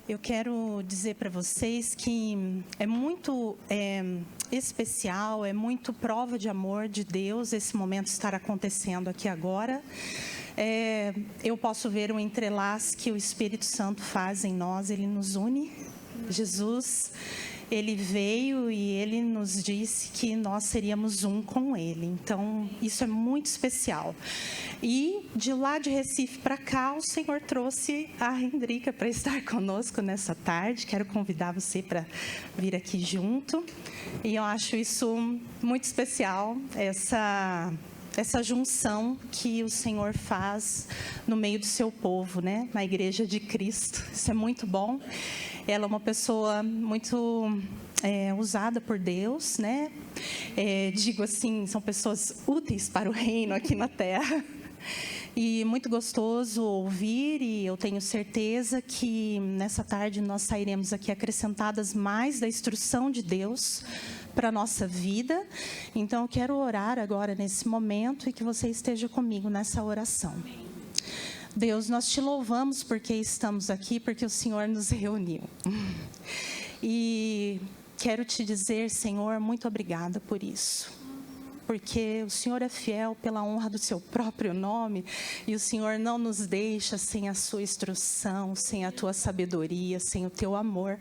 Eu quero dizer para vocês que é muito especial, é muito prova de amor de Deus esse momento estar acontecendo aqui agora. Eu posso ver o entrelaço que o Espírito Santo faz em nós, ele nos une. Jesus, ele veio e ele nos disse que nós seríamos um com ele. Então, isso é muito especial. E de lá de Recife para cá, o Senhor trouxe a Hendrika para estar conosco nessa tarde. Quero convidar você para vir aqui junto. E eu acho isso muito especial, essa junção que o Senhor faz no meio do seu povo, né? Na Igreja de Cristo. Isso é muito bom. Ela é uma pessoa muito usada por Deus, né? Digo assim, são pessoas úteis para o reino aqui na Terra. E muito gostoso ouvir, e eu tenho certeza que nessa tarde nós sairemos aqui acrescentadas mais da instrução de Deus para a nossa vida. Então, eu quero orar agora nesse momento e que você esteja comigo nessa oração. Deus, nós te louvamos porque estamos aqui, porque o Senhor nos reuniu. E quero te dizer, Senhor, muito obrigada por isso. Porque o Senhor é fiel pela honra do seu próprio nome, e o Senhor não nos deixa sem a sua instrução, sem a tua sabedoria, sem o teu amor.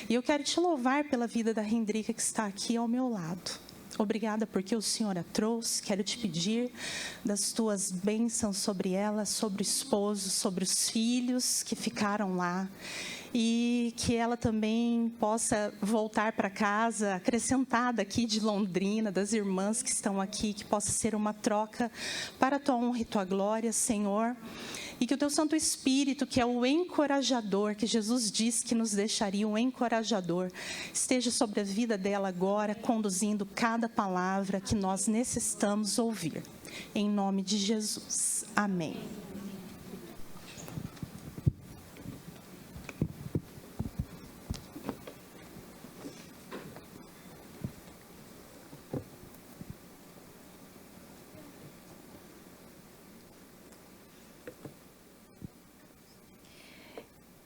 E eu quero te louvar pela vida da Hendrika que está aqui ao meu lado. Obrigada porque o Senhor a trouxe. Quero te pedir das tuas bênçãos sobre ela, sobre o esposo, sobre os filhos que ficaram lá. E que ela também possa voltar para casa, acrescentada aqui de Londrina, das irmãs que estão aqui, que possa ser uma troca para a tua honra e tua glória, Senhor. E que o teu Santo Espírito, que é o encorajador, que Jesus disse que nos deixaria um encorajador, esteja sobre a vida dela agora, conduzindo cada palavra que nós necessitamos ouvir. Em nome de Jesus. Amém.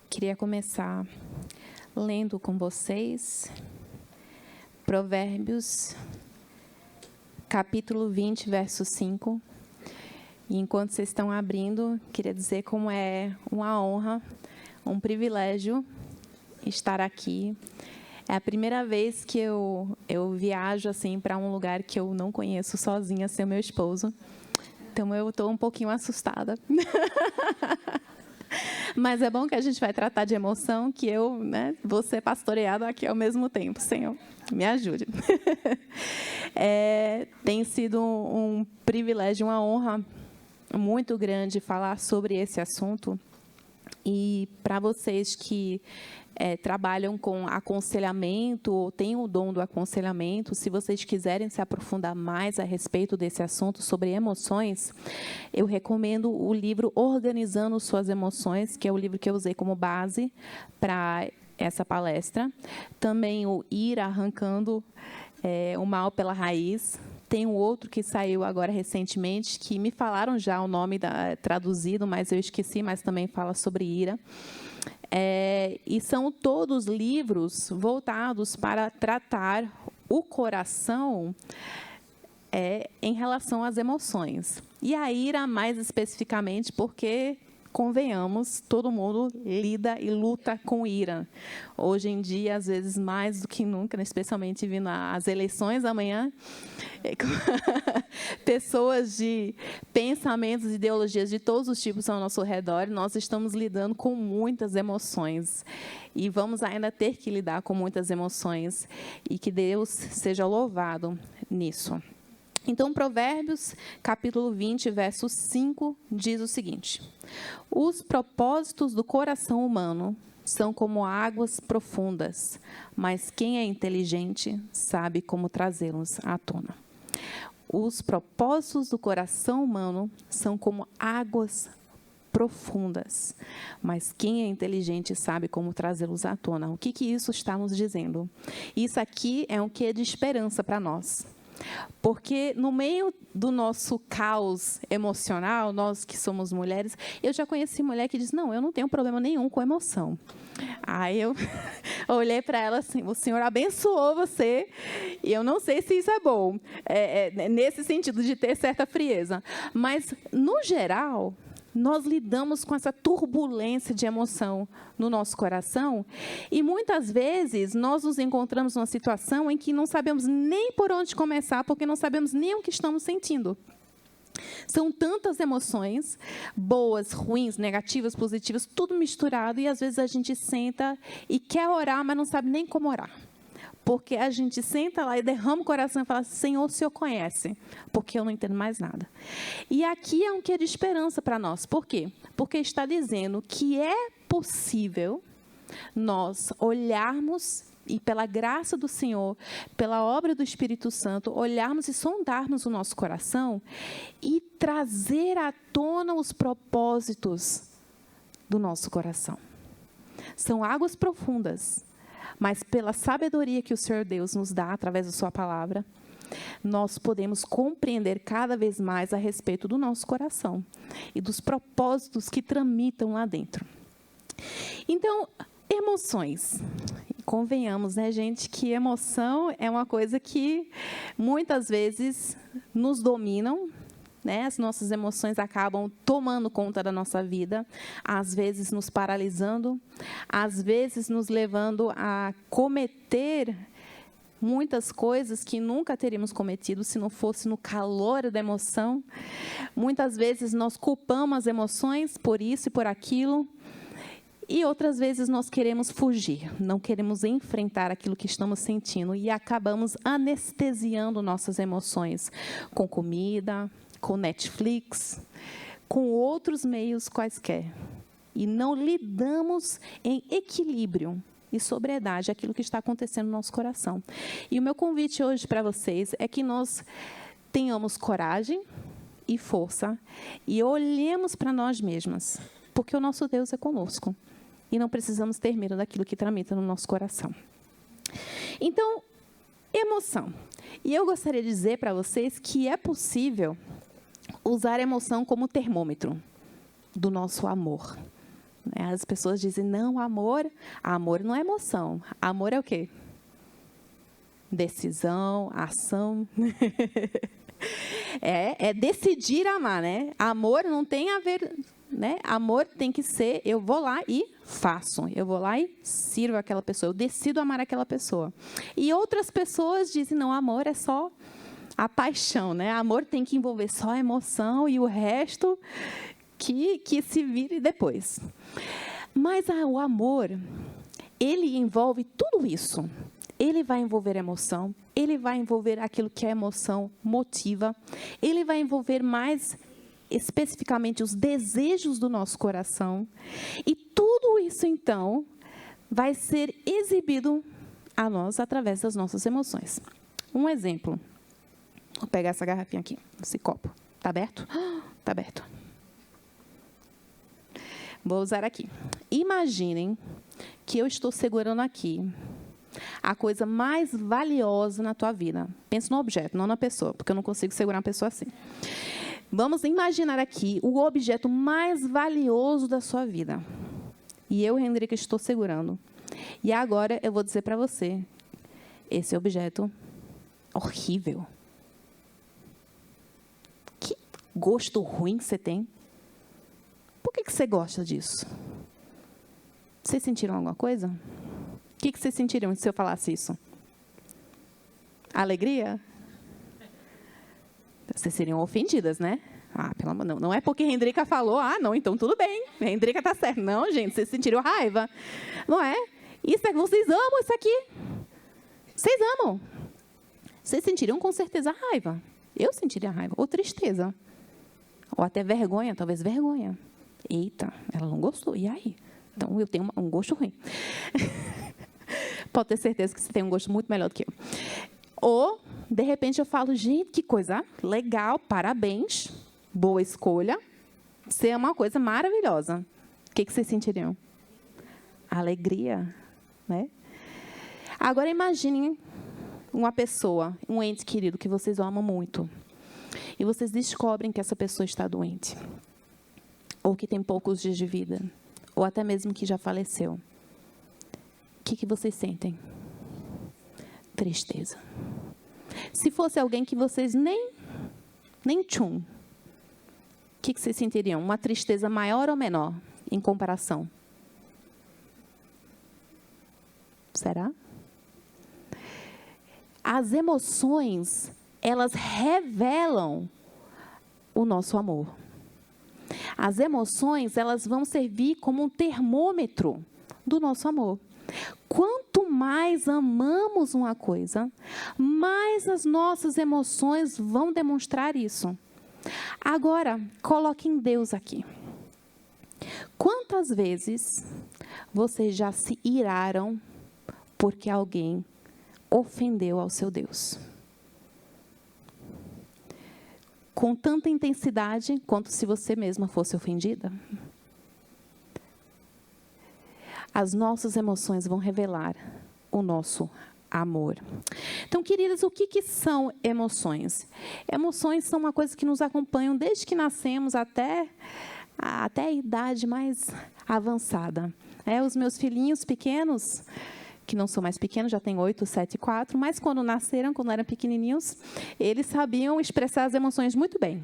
Queria começar lendo com vocês Provérbios, capítulo 20, verso 5. E enquanto vocês estão abrindo, queria dizer como é uma honra, um privilégio estar aqui. É a primeira vez que eu viajo assim para um lugar que eu não conheço sozinha, sem o meu esposo. Então, eu estou um pouquinho assustada. Mas é bom que a gente vai tratar de emoção, que eu, vou ser pastoreado aqui ao mesmo tempo. Senhor, me ajude. Tem sido um privilégio, uma honra muito grande falar sobre esse assunto. E para vocês que trabalham com aconselhamento ou têm o dom do aconselhamento, se vocês quiserem se aprofundar mais a respeito desse assunto sobre emoções, eu recomendo o livro Organizando Suas Emoções, que é o livro que eu usei como base para essa palestra. Também o Ir Arrancando o Mal pela Raiz. Tem um outro que saiu agora recentemente, que me falaram já o nome traduzido, mas eu esqueci, mas também fala sobre ira. E são todos livros voltados para tratar o coração em relação às emoções. E a ira, mais especificamente, porque, convenhamos, todo mundo lida e luta com ira. Hoje em dia, às vezes, mais do que nunca, especialmente vindo as eleições amanhã, pessoas de pensamentos e ideologias de todos os tipos ao nosso redor, nós estamos lidando com muitas emoções. E vamos ainda ter que lidar com muitas emoções. E que Deus seja louvado nisso. Então, Provérbios, capítulo 20, verso 5, diz o seguinte: os propósitos do coração humano são como águas profundas, mas quem é inteligente sabe como trazê-los à tona. Os propósitos do coração humano são como águas profundas, mas quem é inteligente sabe como trazê-los à tona. O que isso está nos dizendo? Isso aqui é um quê de esperança para nós. Porque no meio do nosso caos emocional, nós que somos mulheres, eu já conheci mulher que diz, não, eu não tenho problema nenhum com emoção. Aí eu olhei para ela assim, o Senhor abençoou você, e eu não sei se isso é bom, nesse sentido de ter certa frieza. Mas, no geral, nós lidamos com essa turbulência de emoção no nosso coração e, muitas vezes, nós nos encontramos numa situação em que não sabemos nem por onde começar, porque não sabemos nem o que estamos sentindo. São tantas emoções, boas, ruins, negativas, positivas, tudo misturado, e, às vezes, a gente senta e quer orar, mas não sabe nem como orar. Porque a gente senta lá e derrama o coração e fala, Senhor, o Senhor conhece, porque eu não entendo mais nada. E aqui é um quê de esperança para nós. Por quê? Porque está dizendo que é possível nós olharmos, e pela graça do Senhor, pela obra do Espírito Santo, olharmos e sondarmos o nosso coração e trazer à tona os propósitos do nosso coração. São águas profundas. Mas pela sabedoria que o Senhor Deus nos dá através da sua palavra, nós podemos compreender cada vez mais a respeito do nosso coração e dos propósitos que tramitam lá dentro. Então, emoções. Convenhamos, né, gente, que emoção é uma coisa que muitas vezes nos dominam, né? As nossas emoções acabam tomando conta da nossa vida, às vezes nos paralisando, às vezes nos levando a cometer muitas coisas que nunca teríamos cometido se não fosse no calor da emoção. Muitas vezes nós culpamos as emoções por isso e por aquilo, e outras vezes nós queremos fugir, não queremos enfrentar aquilo que estamos sentindo e acabamos anestesiando nossas emoções com comida, com Netflix, com outros meios quaisquer. E não lidamos em equilíbrio e sobriedade aquilo que está acontecendo no nosso coração. E o meu convite hoje para vocês é que nós tenhamos coragem e força e olhemos para nós mesmas, porque o nosso Deus é conosco e não precisamos ter medo daquilo que tramita no nosso coração. Então, emoção. E eu gostaria de dizer para vocês que é possível usar a emoção como termômetro do nosso amor. As pessoas dizem, não, amor não é emoção. Amor é o quê? Decisão, ação. É decidir amar, né? Amor não tem a ver, né? Amor tem que ser, eu vou lá e faço. Eu vou lá e sirvo aquela pessoa. Eu decido amar aquela pessoa. E outras pessoas dizem, não, amor é só a paixão, né? Amor tem que envolver só a emoção e o resto que se vire depois. Mas o amor, ele envolve tudo isso. Ele vai envolver emoção, ele vai envolver aquilo que a emoção motiva, ele vai envolver mais especificamente os desejos do nosso coração. E tudo isso, então, vai ser exibido a nós através das nossas emoções. Um exemplo. Vou pegar essa garrafinha aqui, esse copo. Está aberto? Está aberto. Vou usar aqui. Imaginem que eu estou segurando aqui a coisa mais valiosa na tua vida. Pensa no objeto, não na pessoa, porque eu não consigo segurar uma pessoa assim. Vamos imaginar aqui o objeto mais valioso da sua vida. E eu, Hendrika, estou segurando. E agora eu vou dizer para você, esse objeto horrível. Que gosto ruim que você tem. Por que você gosta disso? Vocês sentiram alguma coisa? O que vocês sentiriam se eu falasse isso? Alegria? Vocês seriam ofendidas, né? Pelo amor, não é porque a Hendrika falou, não, então tudo bem, a Hendrika está certa. Não, gente, vocês sentiriam raiva. Não é? Vocês amam isso aqui. Vocês amam. Vocês sentiriam com certeza raiva. Eu sentiria raiva, ou tristeza. Ou até vergonha, talvez vergonha. Eita, ela não gostou, e aí? Então, eu tenho um gosto ruim. Pode ter certeza que você tem um gosto muito melhor do que eu. Ou, de repente, eu falo, gente, que coisa legal, parabéns, boa escolha. Você é uma coisa maravilhosa. O que vocês sentiriam? Alegria, né? Agora, imaginem uma pessoa, um ente querido que vocês amam muito, e vocês descobrem que essa pessoa está doente, ou que tem poucos dias de vida, ou até mesmo que já faleceu, o que vocês sentem? Tristeza. Se fosse alguém que vocês nem tchum, o que vocês sentiriam? Uma tristeza maior ou menor em comparação? Será? As emoções, elas revelam o nosso amor. As emoções, elas vão servir como um termômetro do nosso amor. Quanto mais amamos uma coisa, mais as nossas emoções vão demonstrar isso. Agora, coloquem Deus aqui. Quantas vezes vocês já se iraram porque alguém ofendeu ao seu Deus? Com tanta intensidade quanto se você mesma fosse ofendida? As nossas emoções vão revelar o nosso amor. Então, queridas, o que são emoções? Emoções são uma coisa que nos acompanham desde que nascemos até a idade mais avançada. Os meus filhinhos pequenos, que não são mais pequenos, já têm 8, 7 e 4, mas quando nasceram, quando eram pequenininhos, eles sabiam expressar as emoções muito bem.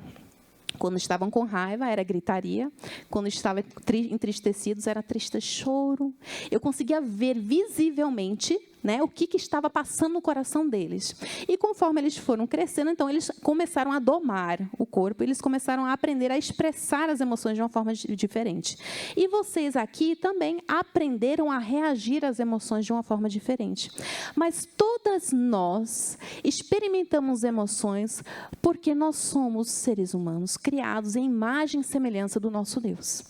Quando estavam com raiva, era gritaria. Quando estavam entristecidos, era triste choro. Eu conseguia ver visivelmente, né, o que estava passando no coração deles. E conforme eles foram crescendo, então, eles começaram a domar o corpo. Eles começaram a aprender a expressar as emoções de uma forma diferente. E vocês aqui também aprenderam a reagir às emoções de uma forma diferente. Mas todas nós experimentamos emoções porque nós somos seres humanos, criados em imagem e semelhança do nosso Deus.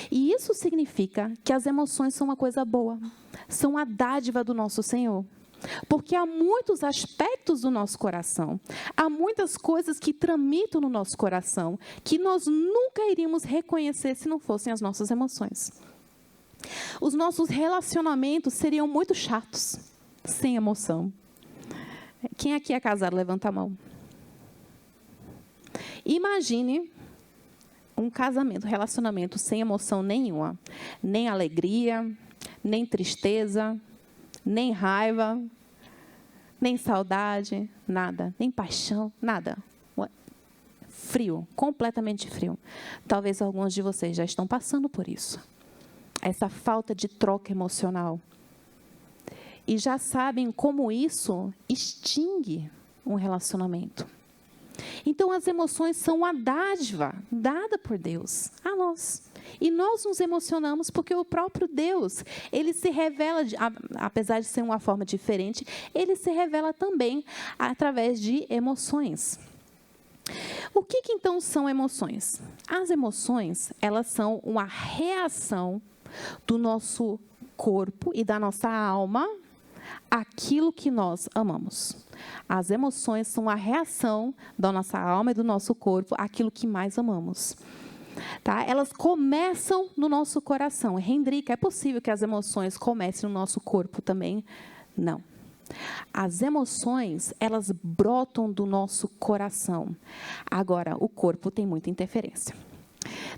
E isso significa que as emoções são uma coisa boa, são a dádiva do nosso Senhor. Porque há muitos aspectos do nosso coração, há muitas coisas que tramitam no nosso coração, que nós nunca iríamos reconhecer se não fossem as nossas emoções. Os nossos relacionamentos seriam muito chatos, sem emoção. Quem aqui é casado, levanta a mão. Imagine um casamento, relacionamento sem emoção nenhuma. Nem alegria, nem tristeza, nem raiva, nem saudade, nada. Nem paixão, nada. Frio, completamente frio. Talvez alguns de vocês já estão passando por isso. Essa falta de troca emocional. E já sabem como isso extingue um relacionamento. Então, as emoções são a dádiva dada por Deus a nós. E nós nos emocionamos porque o próprio Deus, ele se revela, apesar de ser uma forma diferente, ele se revela também através de emoções. O que então são emoções? As emoções, elas são uma reação do nosso corpo e da nossa alma àquilo que nós amamos. As emoções são a reação da nossa alma e do nosso corpo àquilo que mais amamos. Tá? Elas começam no nosso coração. Hendrika, é possível que as emoções comecem no nosso corpo também? Não. As emoções, elas brotam do nosso coração. Agora, o corpo tem muita interferência.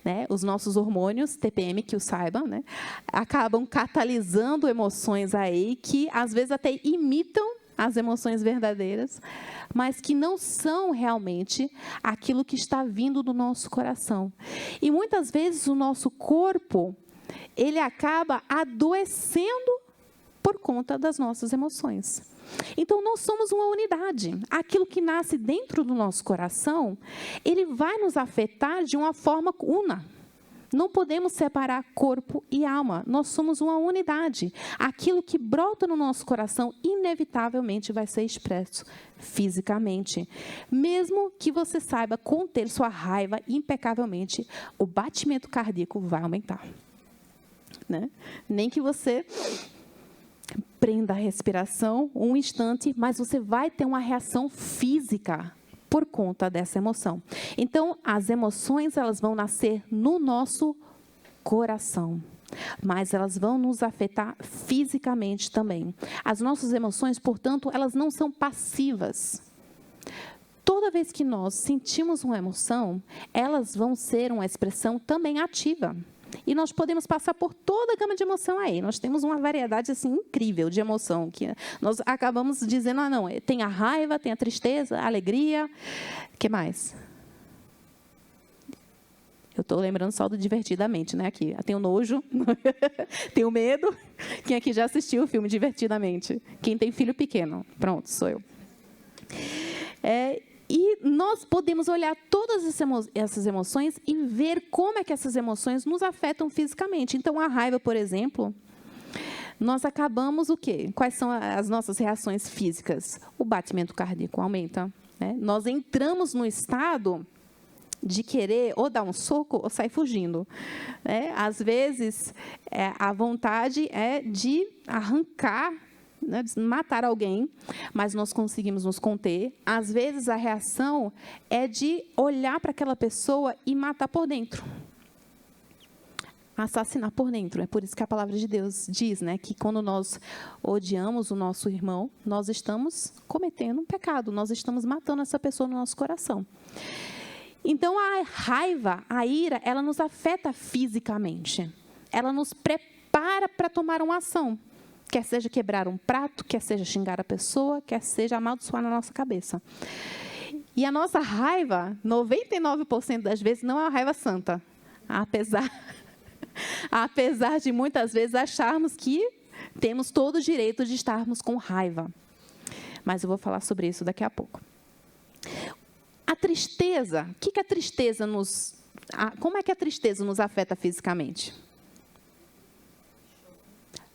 Né? Os nossos hormônios, TPM, que o saibam, né? Acabam catalisando emoções aí que, às vezes, até imitam as emoções verdadeiras, mas que não são realmente aquilo que está vindo do nosso coração. E, muitas vezes, o nosso corpo, ele acaba adoecendo por conta das nossas emoções. Então, nós somos uma unidade. Aquilo que nasce dentro do nosso coração, ele vai nos afetar de uma forma una. Não podemos separar corpo e alma. Nós somos uma unidade. Aquilo que brota no nosso coração, inevitavelmente vai ser expresso fisicamente. Mesmo que você saiba conter sua raiva impecavelmente, o batimento cardíaco vai aumentar. Né? Nem que você prenda a respiração um instante, mas você vai ter uma reação física por conta dessa emoção. Então, as emoções, elas vão nascer no nosso coração. mas elas vão nos afetar fisicamente também. As nossas emoções, portanto, elas não são passivas. Toda vez que nós sentimos uma emoção, elas vão ser uma expressão também ativa. E nós podemos passar por toda a gama de emoção aí. Nós temos uma variedade assim, incrível de emoção. Que nós acabamos dizendo, não, tem a raiva, tem a tristeza, a alegria. O que mais? Eu estou lembrando só do Divertidamente, né? Aqui. Tem o nojo, tem o medo. Quem aqui já assistiu o filme Divertidamente? Quem tem filho pequeno? Pronto, sou eu. E nós podemos olhar todas essas emoções e ver como é que essas emoções nos afetam fisicamente. Então, a raiva, por exemplo, nós acabamos o quê? Quais são as nossas reações físicas? O batimento cardíaco aumenta, né? Nós entramos no estado de querer ou dar um soco ou sair fugindo, né? Às vezes, a vontade é de arrancar, né, de matar alguém, mas nós conseguimos nos conter. Às vezes, a reação é de olhar para aquela pessoa e matar por dentro. Assassinar por dentro. É por isso que a palavra de Deus diz, né, que quando nós odiamos o nosso irmão, nós estamos cometendo um pecado, nós estamos matando essa pessoa no nosso coração. Então, a raiva, a ira, ela nos afeta fisicamente. Ela nos prepara para tomar uma ação. Quer seja quebrar um prato, quer seja xingar a pessoa, quer seja amaldiçoar na nossa cabeça. E a nossa raiva, 99% das vezes, não é uma raiva santa. Apesar de muitas vezes acharmos que temos todo o direito de estarmos com raiva. Mas eu vou falar sobre isso daqui a pouco. A tristeza, o que a tristeza como é que a tristeza nos afeta fisicamente?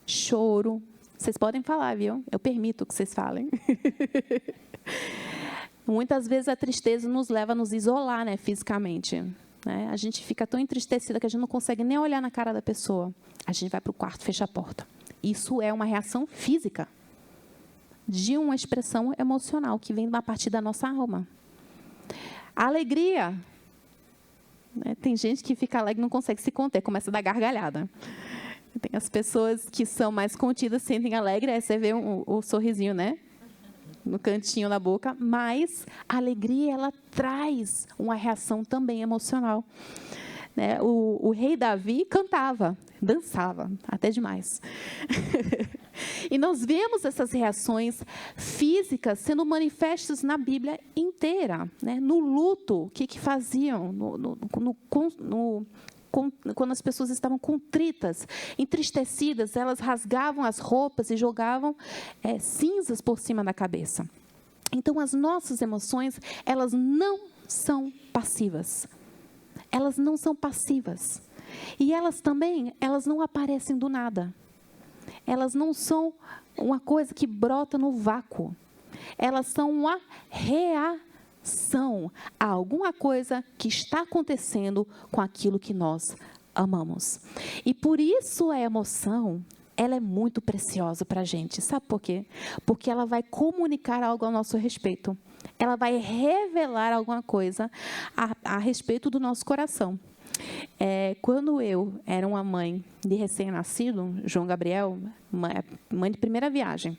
Choro. Vocês podem falar, viu? Eu permito que vocês falem. Muitas vezes a tristeza nos leva a nos isolar, né, fisicamente. Né? A gente fica tão entristecida que a gente não consegue nem olhar na cara da pessoa. A gente vai para o quarto, fecha a porta. Isso é uma reação física de uma expressão emocional que vem a partir da nossa alma. A alegria. Né? Tem gente que fica alegre e não consegue se conter, começa a dar gargalhada. Tem as pessoas que são mais contidas, sentem alegre, aí você vê o sorrisinho, né? No cantinho da boca. Mas a alegria, ela traz uma reação também emocional. Né? O rei Davi cantava, dançava, até demais. E nós vemos essas reações físicas sendo manifestas na Bíblia inteira. Né? No luto, o que faziam? Quando as pessoas estavam contritas, entristecidas, elas rasgavam as roupas e jogavam cinzas por cima da cabeça. Então, as nossas emoções, elas não são passivas. Elas não são passivas. E elas também, elas não aparecem do nada. Elas não são uma coisa que brota no vácuo. Elas são uma reação a alguma coisa que está acontecendo com aquilo que nós amamos. E por isso a emoção, ela é muito preciosa para a gente. Sabe por quê? Porque ela vai comunicar algo ao nosso respeito. Ela vai revelar alguma coisa a respeito do nosso coração. Quando eu era uma mãe de recém-nascido, João Gabriel, mãe de primeira viagem,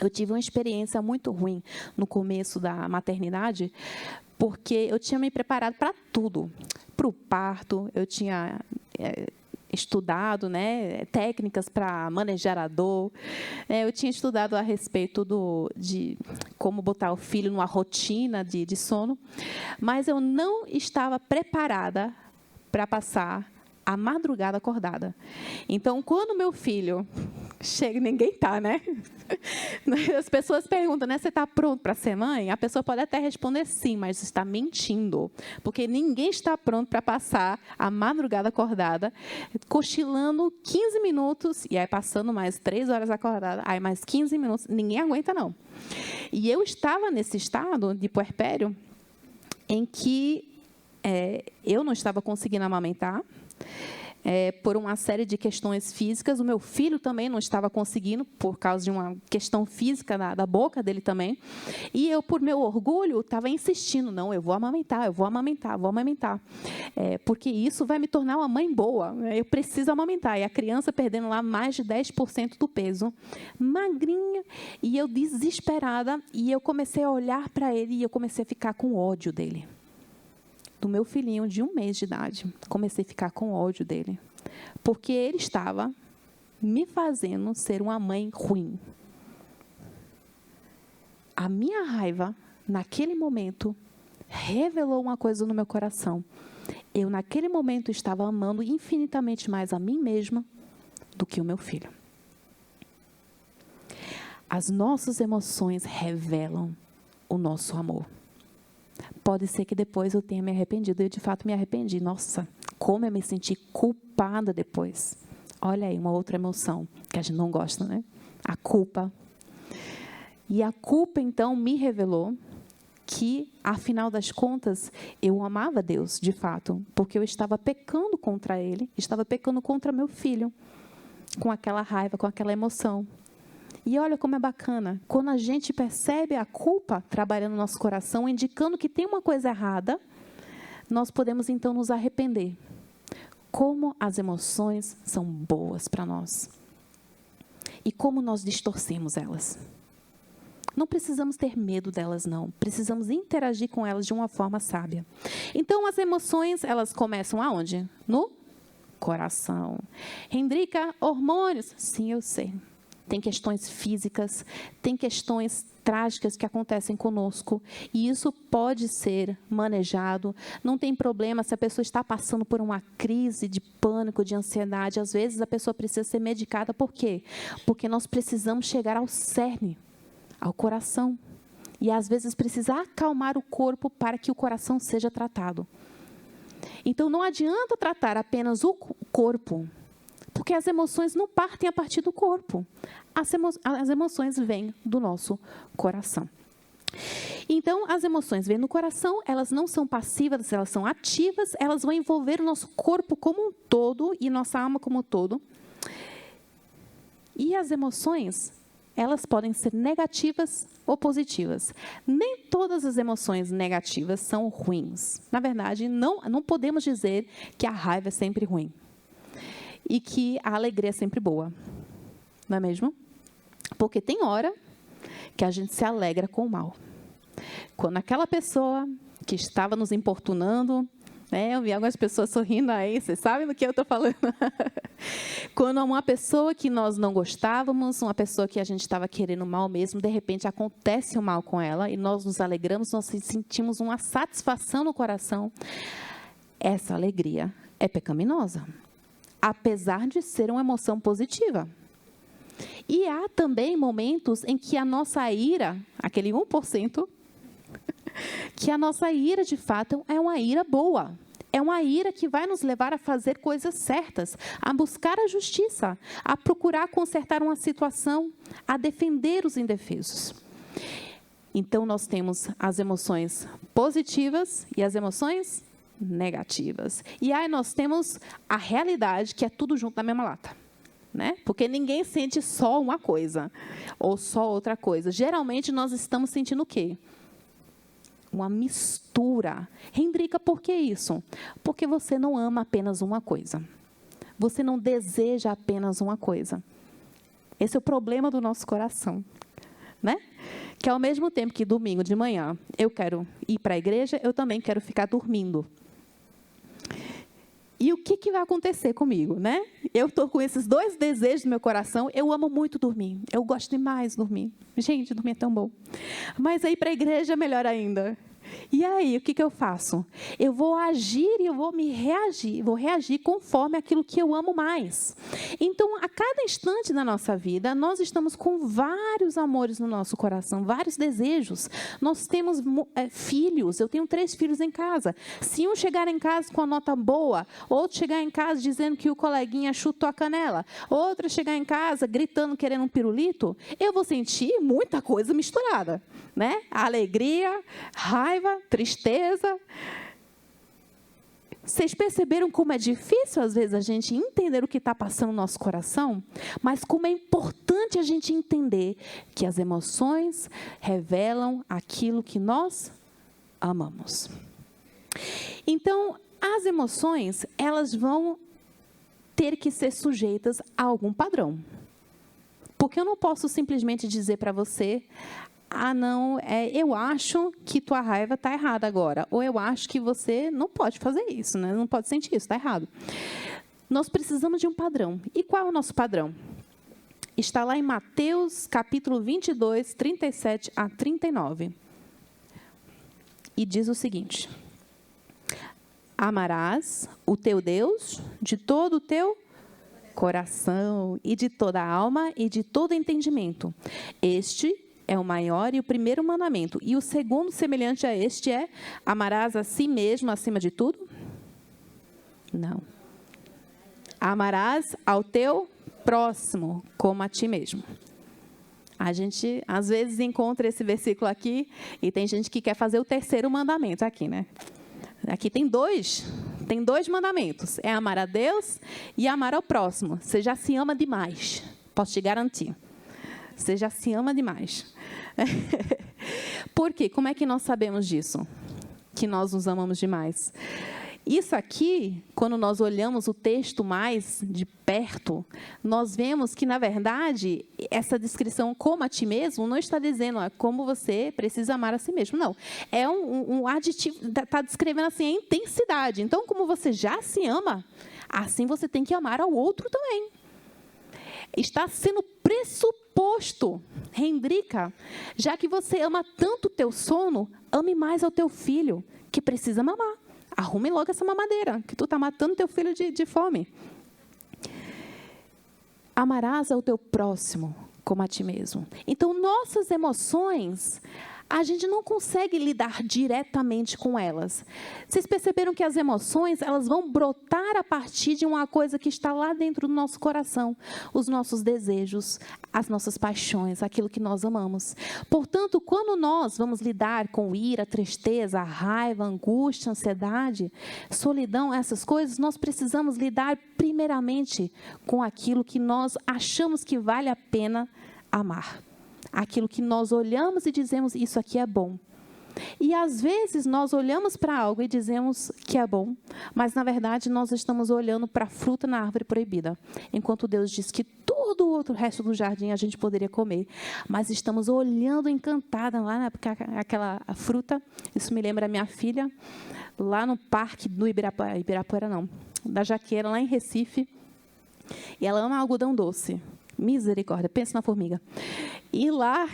eu tive uma experiência muito ruim no começo da maternidade, porque eu tinha me preparado para tudo. Para o parto, eu tinha estudado, né, técnicas para manejar a dor. Eu tinha estudado a respeito de como botar o filho numa rotina de sono, mas eu não estava preparada para passar a madrugada acordada. Então, quando meu filho chega, ninguém está, né? As pessoas perguntam, né? Você está pronto para ser mãe? A pessoa pode até responder sim, mas está mentindo. Porque ninguém está pronto para passar a madrugada acordada, cochilando 15 minutos, e aí passando mais 3 horas acordada, aí mais 15 minutos, ninguém aguenta, não. E eu estava nesse estado de puerpério em que eu não estava conseguindo amamentar, por uma série de questões físicas. O meu filho também não estava conseguindo, por causa de uma questão física da boca dele também. E eu, por meu orgulho, estava insistindo, não, eu vou amamentar, eu vou amamentar, vou amamentar. Porque isso vai me tornar uma mãe boa, eu preciso amamentar. E a criança perdendo lá mais de 10% do peso, magrinha, e eu desesperada, e eu comecei a olhar para ele e eu comecei a ficar com ódio dele. Do meu filhinho de 1 mês de idade, comecei a ficar com ódio dele, porque ele estava me fazendo ser uma mãe ruim. A minha raiva, naquele momento, revelou uma coisa no meu coração. Eu, naquele momento, estava amando infinitamente mais a mim mesma do que o meu filho. As nossas emoções revelam o nosso amor. Pode ser que depois eu tenha me arrependido. Eu, de fato, me arrependi. Nossa, como eu me senti culpada depois. Olha aí, uma outra emoção que a gente não gosta, né? A culpa. E a culpa, então, me revelou que, afinal das contas, eu amava Deus, de fato, porque eu estava pecando contra Ele, estava pecando contra meu filho, com aquela raiva, com aquela emoção. E olha como é bacana, quando a gente percebe a culpa trabalhando no nosso coração, indicando que tem uma coisa errada, nós podemos então nos arrepender. Como as emoções são boas para nós. E como nós distorcemos elas. Não precisamos ter medo delas, não. Precisamos interagir com elas de uma forma sábia. Então, as emoções, elas começam aonde? No coração. Hendrika, hormônios? Sim, eu sei. Tem questões físicas, tem questões trágicas que acontecem conosco, e isso pode ser manejado. Não tem problema se a pessoa está passando por uma crise de pânico, de ansiedade. Às vezes, a pessoa precisa ser medicada. Por quê? Porque nós precisamos chegar ao cerne, ao coração. E, às vezes, precisa acalmar o corpo para que o coração seja tratado. Então, não adianta tratar apenas o corpo, porque as emoções não partem a partir do corpo. As emoções vêm do nosso coração. Então, as emoções vêm no coração, elas não são passivas, elas são ativas, elas vão envolver o nosso corpo como um todo e nossa alma como um todo. E as emoções, elas podem ser negativas ou positivas. Nem todas as emoções negativas são ruins. Na verdade, não podemos dizer que a raiva é sempre ruim. E que a alegria é sempre boa. Não é mesmo? Porque tem hora que a gente se alegra com o mal. Quando aquela pessoa que estava nos importunando, né, eu vi algumas pessoas sorrindo aí, vocês sabem do que eu estou falando? Quando uma pessoa que nós não gostávamos, uma pessoa que a gente estava querendo mal mesmo, de repente acontece o mal com ela e nós nos alegramos, nós sentimos uma satisfação no coração. Essa alegria é pecaminosa, apesar de ser uma emoção positiva. E há também momentos em que a nossa ira, aquele 1%, que a nossa ira, de fato, é uma ira boa. É uma ira que vai nos levar a fazer coisas certas, a buscar a justiça, a procurar consertar uma situação, a defender os indefesos. Então, nós temos as emoções positivas e as emoções negativas. E aí nós temos a realidade, que é tudo junto na mesma lata. Né? Porque ninguém sente só uma coisa, ou só outra coisa. Geralmente, nós estamos sentindo o quê? Uma mistura. Hendrika, por que isso? Porque você não ama apenas uma coisa. Você não deseja apenas uma coisa. Esse é o problema do nosso coração. Né? Que ao mesmo tempo que domingo de manhã eu quero ir para a igreja, eu também quero ficar dormindo. E o que vai acontecer comigo, né? Eu estou com esses dois desejos no meu coração. Eu amo muito dormir. Eu gosto demais de dormir. Gente, dormir é tão bom. Mas aí para a igreja é melhor ainda. E aí, o que eu faço? Eu vou agir e eu vou reagir conforme aquilo que eu amo mais. Então, a cada instante da nossa vida, nós estamos com vários amores no nosso coração, vários desejos. Nós temos filhos, eu tenho 3 filhos em casa. Se um chegar em casa com a nota boa, outro chegar em casa dizendo que o coleguinha chutou a canela, outro chegar em casa gritando, querendo um pirulito, eu vou sentir muita coisa misturada, né? Alegria, raiva, tristeza. Vocês perceberam como é difícil, às vezes, a gente entender o que está passando no nosso coração? Mas como é importante a gente entender que as emoções revelam aquilo que nós amamos. Então, as emoções, elas vão ter que ser sujeitas a algum padrão. Porque eu não posso simplesmente dizer para você, não, eu acho que tua raiva está errada agora. Ou eu acho que você não pode fazer isso, né? Não pode sentir isso, está errado. Nós precisamos de um padrão. E qual é o nosso padrão? Está lá em Mateus, capítulo 22, 37 a 39. E diz o seguinte: amarás o teu Deus de todo o teu coração e de toda a alma e de todo entendimento. Este é o maior e o primeiro mandamento. E o segundo, semelhante a este, é: amarás a si mesmo acima de tudo? Não. Amarás ao teu próximo como a ti mesmo. A gente, às vezes, encontra esse versículo aqui e tem gente que quer fazer o terceiro mandamento aqui, né? Aqui tem dois mandamentos. É amar a Deus e amar ao próximo. Você já se ama demais, posso te garantir. Você já se ama demais. Por quê? Como é que nós sabemos disso? Que nós nos amamos demais? Isso aqui, quando nós olhamos o texto mais de perto, nós vemos que, na verdade, essa descrição como a ti mesmo não está dizendo como você precisa amar a si mesmo. Não. É um aditivo, está descrevendo assim a intensidade. Então, como você já se ama, assim você tem que amar ao outro também. Está sendo pressuposto, Hendrika, já que você ama tanto o teu sono, ame mais ao teu filho, que precisa mamar. Arrume logo essa mamadeira, que tu está matando teu filho de fome. Amarás ao teu próximo como a ti mesmo. Então, nossas emoções, a gente não consegue lidar diretamente com elas. Vocês perceberam que as emoções, elas vão brotar a partir de uma coisa que está lá dentro do nosso coração. Os nossos desejos, as nossas paixões, aquilo que nós amamos. Portanto, quando nós vamos lidar com ira, tristeza, raiva, angústia, ansiedade, solidão, essas coisas, nós precisamos lidar primeiramente com aquilo que nós achamos que vale a pena amar. Aquilo que nós olhamos e dizemos, isso aqui é bom. E, às vezes, nós olhamos para algo e dizemos que é bom, mas, na verdade, nós estamos olhando para a fruta na árvore proibida. Enquanto Deus diz que todo o outro resto do jardim a gente poderia comer. Mas estamos olhando encantada lá, né, porque aquela fruta, isso me lembra a minha filha, lá no parque do Ibirapuera não, da Jaqueira, lá em Recife. E ela ama algodão doce. Misericórdia, pensa na formiga. E lá,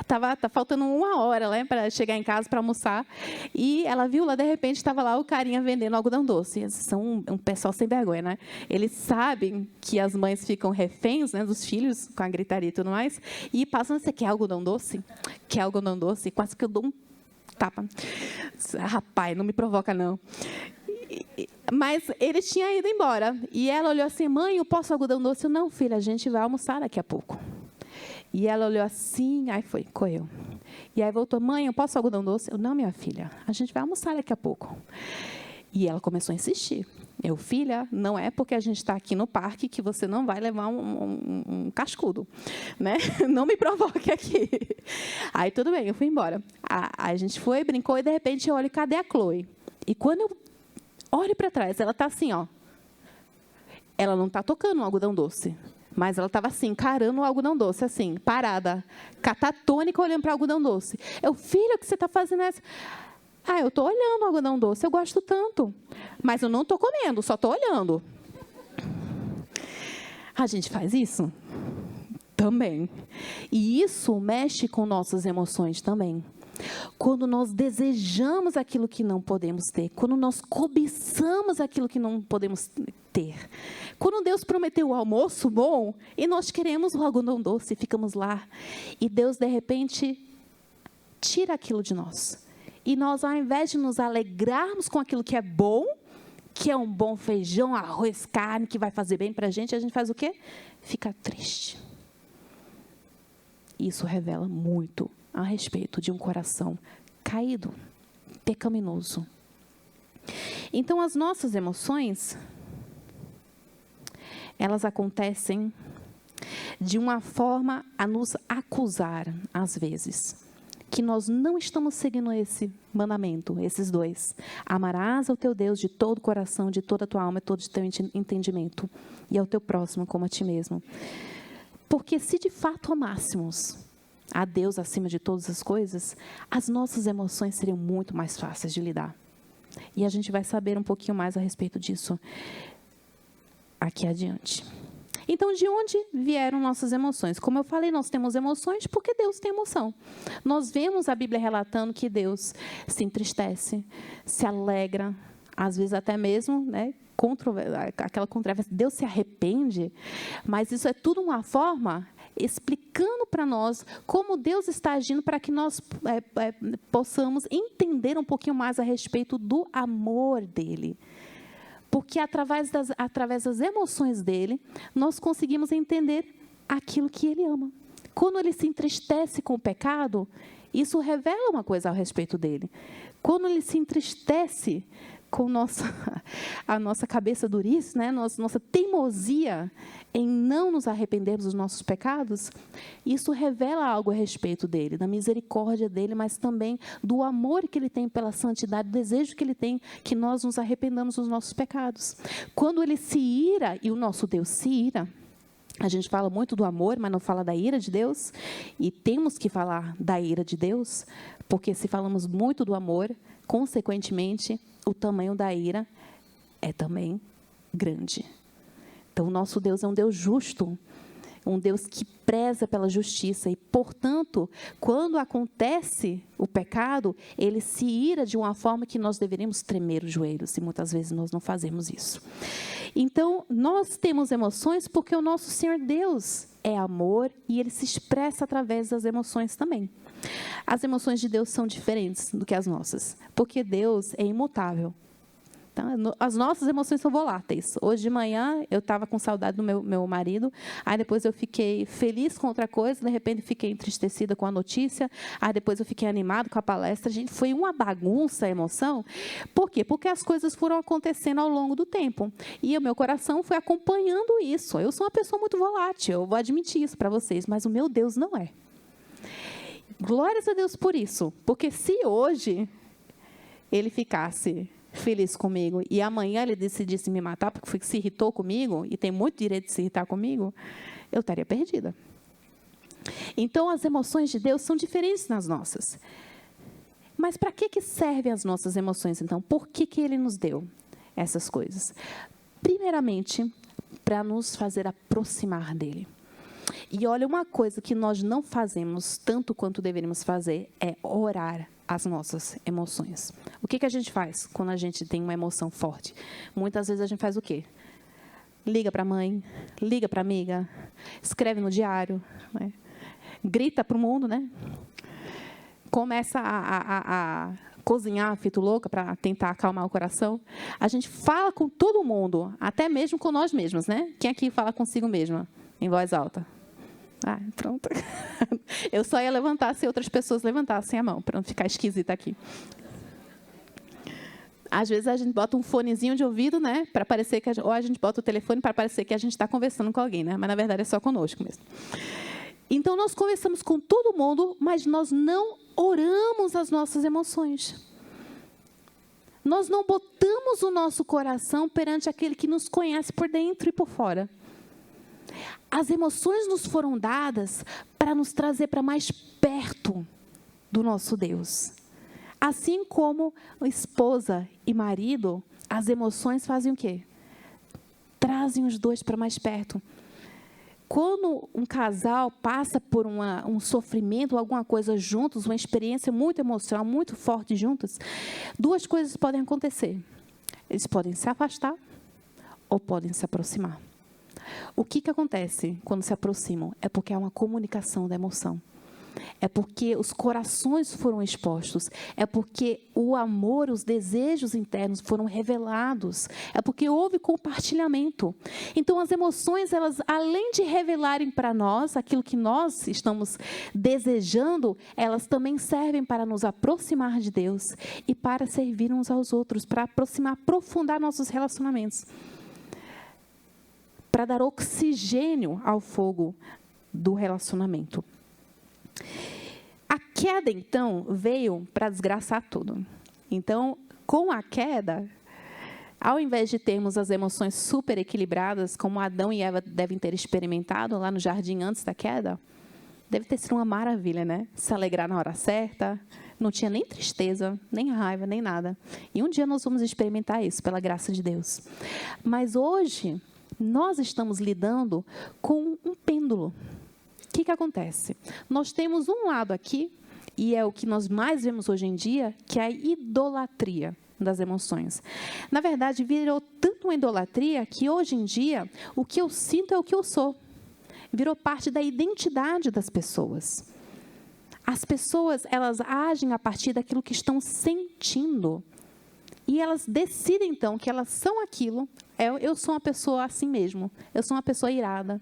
tá faltando 1 hora, né, para chegar em casa para almoçar. E ela viu lá, de repente, estava lá o carinha vendendo algodão doce. Eles são um pessoal sem vergonha, né? Eles sabem que as mães ficam reféns, né, dos filhos, com a gritaria e tudo mais. E passam, você quer algodão doce? Quer algodão doce? Quase que eu dou um tapa. Rapaz, não me provoca, não. Mas ele tinha ido embora. E ela olhou assim, mãe, eu posso algodão doce? Eu, não, filha, a gente vai almoçar daqui a pouco. E ela olhou assim, aí foi, correu. E aí voltou, mãe, eu posso algodão doce? Eu, não, minha filha, a gente vai almoçar daqui a pouco. E ela começou a insistir. Eu, filha, não é porque a gente está aqui no parque que você não vai levar um cascudo, né? Não me provoque aqui. Aí tudo bem, eu fui embora. A gente foi, brincou e de repente eu olho, cadê a Chloe? E quando eu olho para trás, ela está assim, ó. Ela não está tocando um algodão doce, mas ela estava assim, encarando o algodão doce, assim, parada, catatônica, olhando para o algodão doce. Eu, filha, o que você está fazendo essa? Eu estou olhando o algodão doce, eu gosto tanto. Mas eu não estou comendo, só estou olhando. A gente faz isso? Também. E isso mexe com nossas emoções também. Quando nós desejamos aquilo que não podemos ter, quando nós cobiçamos aquilo que não podemos ter. Quando Deus prometeu o almoço bom e nós queremos o algodão doce, ficamos lá. E Deus, de repente, tira aquilo de nós. E nós, ao invés de nos alegrarmos com aquilo que é bom, que é um bom feijão, arroz, carne, que vai fazer bem para a gente faz o quê? Fica triste. Isso revela muito a respeito de um coração caído, pecaminoso. Então, as nossas emoções, elas acontecem de uma forma a nos acusar, às vezes, que nós não estamos seguindo esse mandamento, esses dois. Amarás ao teu Deus de todo o coração, de toda a tua alma e todo o teu entendimento, e ao teu próximo como a ti mesmo. Porque se de fato amássemos a Deus acima de todas as coisas, as nossas emoções seriam muito mais fáceis de lidar. E a gente vai saber um pouquinho mais a respeito disso aqui adiante. Então, de onde vieram nossas emoções? Como eu falei, nós temos emoções porque Deus tem emoção. Nós vemos a Bíblia relatando que Deus se entristece, se alegra, às vezes até mesmo, né, aquela controvérsia, Deus se arrepende, mas isso é tudo uma forma explicando para nós como Deus está agindo para que nós possamos entender um pouquinho mais a respeito do amor dele. Porque através das emoções dele, nós conseguimos entender aquilo que ele ama. Quando ele se entristece com o pecado, isso revela uma coisa a respeito dele. Quando ele se entristece com a nossa cabeça durice, né? Nossa teimosia em não nos arrependermos dos nossos pecados, isso revela algo a respeito dele, da misericórdia dele, mas também do amor que ele tem pela santidade, do desejo que ele tem que nós nos arrependamos dos nossos pecados. Quando ele se ira, e o nosso Deus se ira, a gente fala muito do amor, mas não fala da ira de Deus, e temos que falar da ira de Deus, porque se falamos muito do amor, consequentemente, o tamanho da ira é também grande. Então, o nosso Deus é um Deus justo, um Deus que preza pela justiça e, portanto, quando acontece o pecado, ele se ira de uma forma que nós deveríamos tremer os joelhos, e muitas vezes nós não fazemos isso. Então, nós temos emoções porque o nosso Senhor Deus é amor e ele se expressa através das emoções também. As emoções de Deus são diferentes do que as nossas, porque Deus é imutável. Então, as nossas emoções são voláteis. Hoje de manhã, eu estava com saudade do meu marido, aí depois eu fiquei feliz com outra coisa, de repente fiquei entristecida com a notícia, aí depois eu fiquei animado com a palestra. Gente, foi uma bagunça a emoção. Por quê? Porque as coisas foram acontecendo ao longo do tempo. E o meu coração foi acompanhando isso. Eu sou uma pessoa muito volátil, eu vou admitir isso para vocês, mas o meu Deus não é. Glórias a Deus por isso, porque se hoje ele ficasse feliz comigo e amanhã ele decidisse me matar porque se irritou comigo e tem muito direito de se irritar comigo, eu estaria perdida. Então, as emoções de Deus são diferentes das nossas. Mas para que servem as nossas emoções, então? Por que ele nos deu essas coisas? Primeiramente, para nos fazer aproximar dele. E olha, uma coisa que nós não fazemos tanto quanto deveríamos fazer é orar as nossas emoções. O que a gente faz quando a gente tem uma emoção forte? Muitas vezes a gente faz o quê? Liga para a mãe, liga para a amiga, escreve no diário, né? Grita para o mundo, né? Começa a cozinhar, feito louca, para tentar acalmar o coração. A gente fala com todo mundo, até mesmo com nós mesmos, né? Quem aqui fala consigo mesma, em voz alta? Ah, pronto. Eu só ia levantar se outras pessoas levantassem a mão, para não ficar esquisita aqui. Às vezes a gente bota um fonezinho de ouvido, né, para parecer que ou a gente bota o telefone para parecer que a gente está conversando com alguém, né? Mas na verdade é só conosco mesmo. Então nós conversamos com todo mundo, mas nós não oramos as nossas emoções. Nós não botamos o nosso coração perante aquele que nos conhece por dentro e por fora. As emoções nos foram dadas para nos trazer para mais perto do nosso Deus. Assim como esposa e marido, as emoções fazem o quê? Trazem os dois para mais perto. Quando um casal passa por um sofrimento, alguma coisa juntos, uma experiência muito emocional, muito forte juntos, duas coisas podem acontecer. Eles podem se afastar ou podem se aproximar. O que acontece quando se aproximam? É porque há uma comunicação da emoção. É porque os corações foram expostos. É porque o amor, os desejos internos foram revelados. É porque houve compartilhamento. Então, as emoções, elas, além de revelarem para nós aquilo que nós estamos desejando, elas também servem para nos aproximar de Deus e para servir uns aos outros, para aproximar, aprofundar nossos relacionamentos, para dar oxigênio ao fogo do relacionamento. A queda, então, veio para desgraçar tudo. Então, com a queda, ao invés de termos as emoções super equilibradas, como Adão e Eva devem ter experimentado lá no jardim antes da queda, deve ter sido uma maravilha, né? Se alegrar na hora certa, não tinha nem tristeza, nem raiva, nem nada. E um dia nós vamos experimentar isso, pela graça de Deus. Mas hoje, nós estamos lidando com um pêndulo. O que acontece? Nós temos um lado aqui, e é o que nós mais vemos hoje em dia, que é a idolatria das emoções. Na verdade, virou tanto uma idolatria que hoje em dia o que eu sinto é o que eu sou. Virou parte da identidade das pessoas. As pessoas, elas agem a partir daquilo que estão sentindo. E elas decidem, então, que elas são aquilo. Eu sou uma pessoa assim mesmo. Eu sou uma pessoa irada.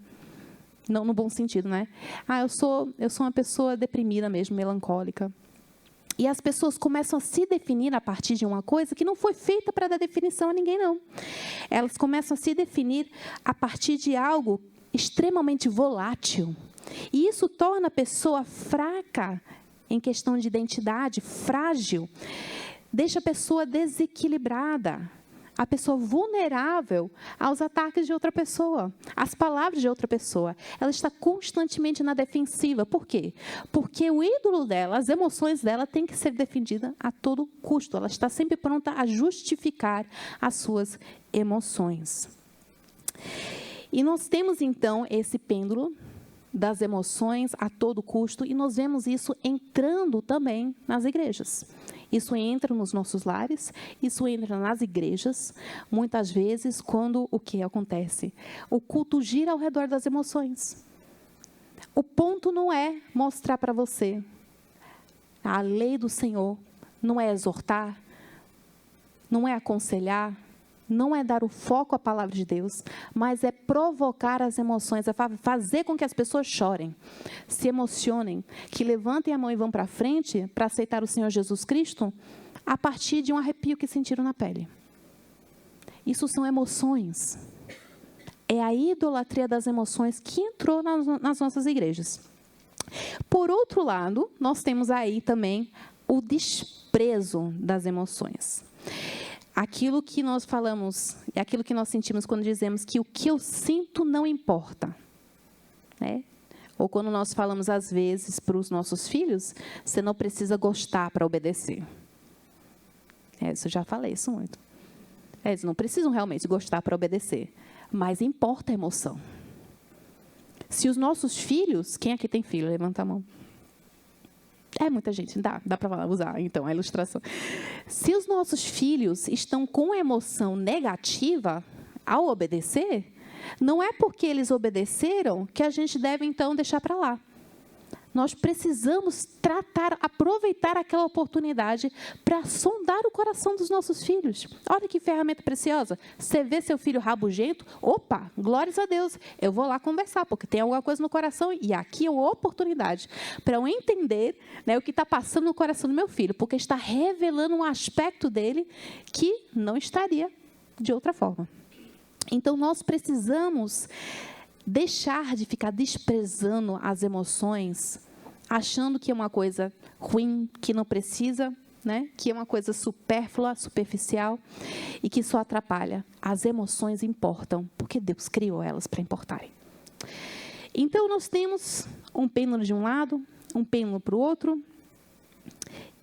Não no bom sentido, né? Eu sou uma pessoa deprimida mesmo, melancólica. E as pessoas começam a se definir a partir de uma coisa que não foi feita para dar definição a ninguém, não. Elas começam a se definir a partir de algo extremamente volátil. E isso torna a pessoa fraca em questão de identidade, frágil. Deixa a pessoa desequilibrada. A pessoa vulnerável aos ataques de outra pessoa, às palavras de outra pessoa. Ela está constantemente na defensiva. Por quê? Porque o ídolo dela, as emoções dela, têm que ser defendidas a todo custo. Ela está sempre pronta a justificar as suas emoções. E nós temos, então, esse pêndulo das emoções a todo custo, e nós vemos isso entrando também nas igrejas. Isso entra nos nossos lares, isso entra nas igrejas, muitas vezes, quando o que acontece? O culto gira ao redor das emoções. O ponto não é mostrar para você a lei do Senhor, não é exortar, não é aconselhar, não é dar o foco à palavra de Deus, mas é provocar as emoções, é fazer com que as pessoas chorem, se emocionem, que levantem a mão e vão para frente para aceitar o Senhor Jesus Cristo a partir de um arrepio que sentiram na pele. Isso são emoções. É a idolatria das emoções que entrou nas nossas igrejas. Por outro lado, nós temos aí também o desprezo das emoções. Aquilo que nós falamos, é aquilo que nós sentimos quando dizemos que o que eu sinto não importa. Né? Ou quando nós falamos, às vezes, para os nossos filhos, você não precisa gostar para obedecer. Isso eu já falei isso muito. Eles não precisam realmente gostar para obedecer, mas importa a emoção. Se os nossos filhos... Quem aqui tem filho? Levanta a mão. É muita gente, dá para usar, então, a ilustração. Se os nossos filhos estão com emoção negativa ao obedecer, não é porque eles obedeceram que a gente deve, então, deixar para lá. Nós precisamos aproveitar aquela oportunidade para sondar o coração dos nossos filhos. Olha que ferramenta preciosa. Você vê seu filho rabugento, opa, glórias a Deus, eu vou lá conversar, porque tem alguma coisa no coração, e aqui é uma oportunidade para eu entender, né, o que está passando no coração do meu filho, porque está revelando um aspecto dele que não estaria de outra forma. Então, nós precisamos deixar de ficar desprezando as emoções, achando que é uma coisa ruim, que não precisa, né? Que é uma coisa supérflua, superficial e que só atrapalha. As emoções importam, porque Deus criou elas para importarem. Então, nós temos um pêndulo de um lado, um pêndulo para o outro.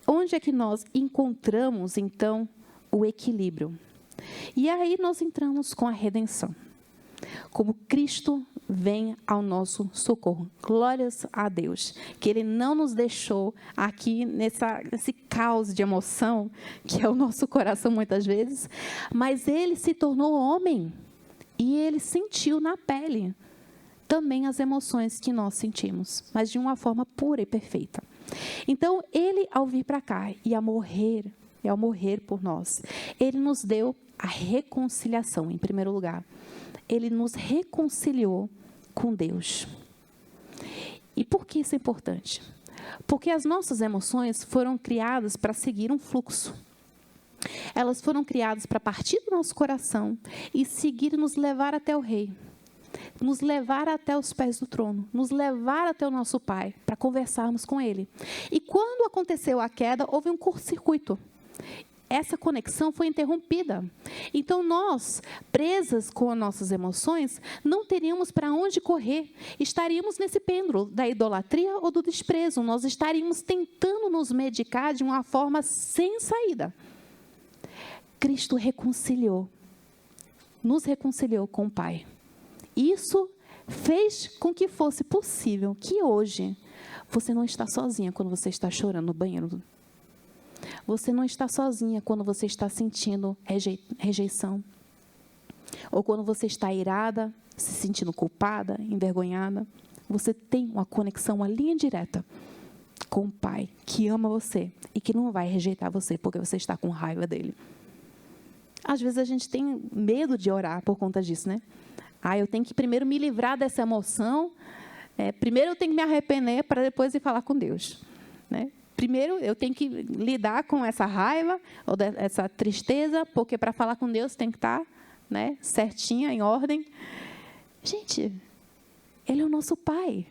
Onde é que nós encontramos, então, o equilíbrio? E aí nós entramos com a redenção. Como Cristo vem ao nosso socorro. Glórias a Deus, que Ele não nos deixou aqui nesse caos de emoção, que é o nosso coração muitas vezes, mas Ele se tornou homem e Ele sentiu na pele também as emoções que nós sentimos, mas de uma forma pura e perfeita. Então, ele, ao vir para cá e ao morrer por nós, ele nos deu a reconciliação, em primeiro lugar. Ele nos reconciliou com Deus. E por que isso é importante? Porque as nossas emoções foram criadas para seguir um fluxo. Elas foram criadas para partir do nosso coração e seguir e nos levar até o Rei. Nos levar até os pés do trono, nos levar até o nosso Pai, para conversarmos com Ele. E quando aconteceu a queda, houve um curto-circuito. Essa conexão foi interrompida. Então, nós, presas com as nossas emoções, não teríamos para onde correr. Estaríamos nesse pêndulo da idolatria ou do desprezo. Nós estaríamos tentando nos medicar de uma forma sem saída. Cristo nos reconciliou com o Pai. Isso fez com que fosse possível que hoje você não está sozinha quando você está chorando no banheiro. Você não está sozinha quando você está sentindo rejeição. Ou quando você está irada, se sentindo culpada, envergonhada. Você tem uma conexão, uma linha direta com o Pai que ama você e que não vai rejeitar você porque você está com raiva dele. Às vezes a gente tem medo de orar por conta disso, né? Eu tenho que primeiro me livrar dessa emoção. Primeiro eu tenho que me arrepender para depois ir falar com Deus, né? Primeiro eu tenho que lidar com essa raiva ou essa tristeza, porque para falar com Deus tem que estar, né, certinha, em ordem. Gente, Ele é o nosso Pai.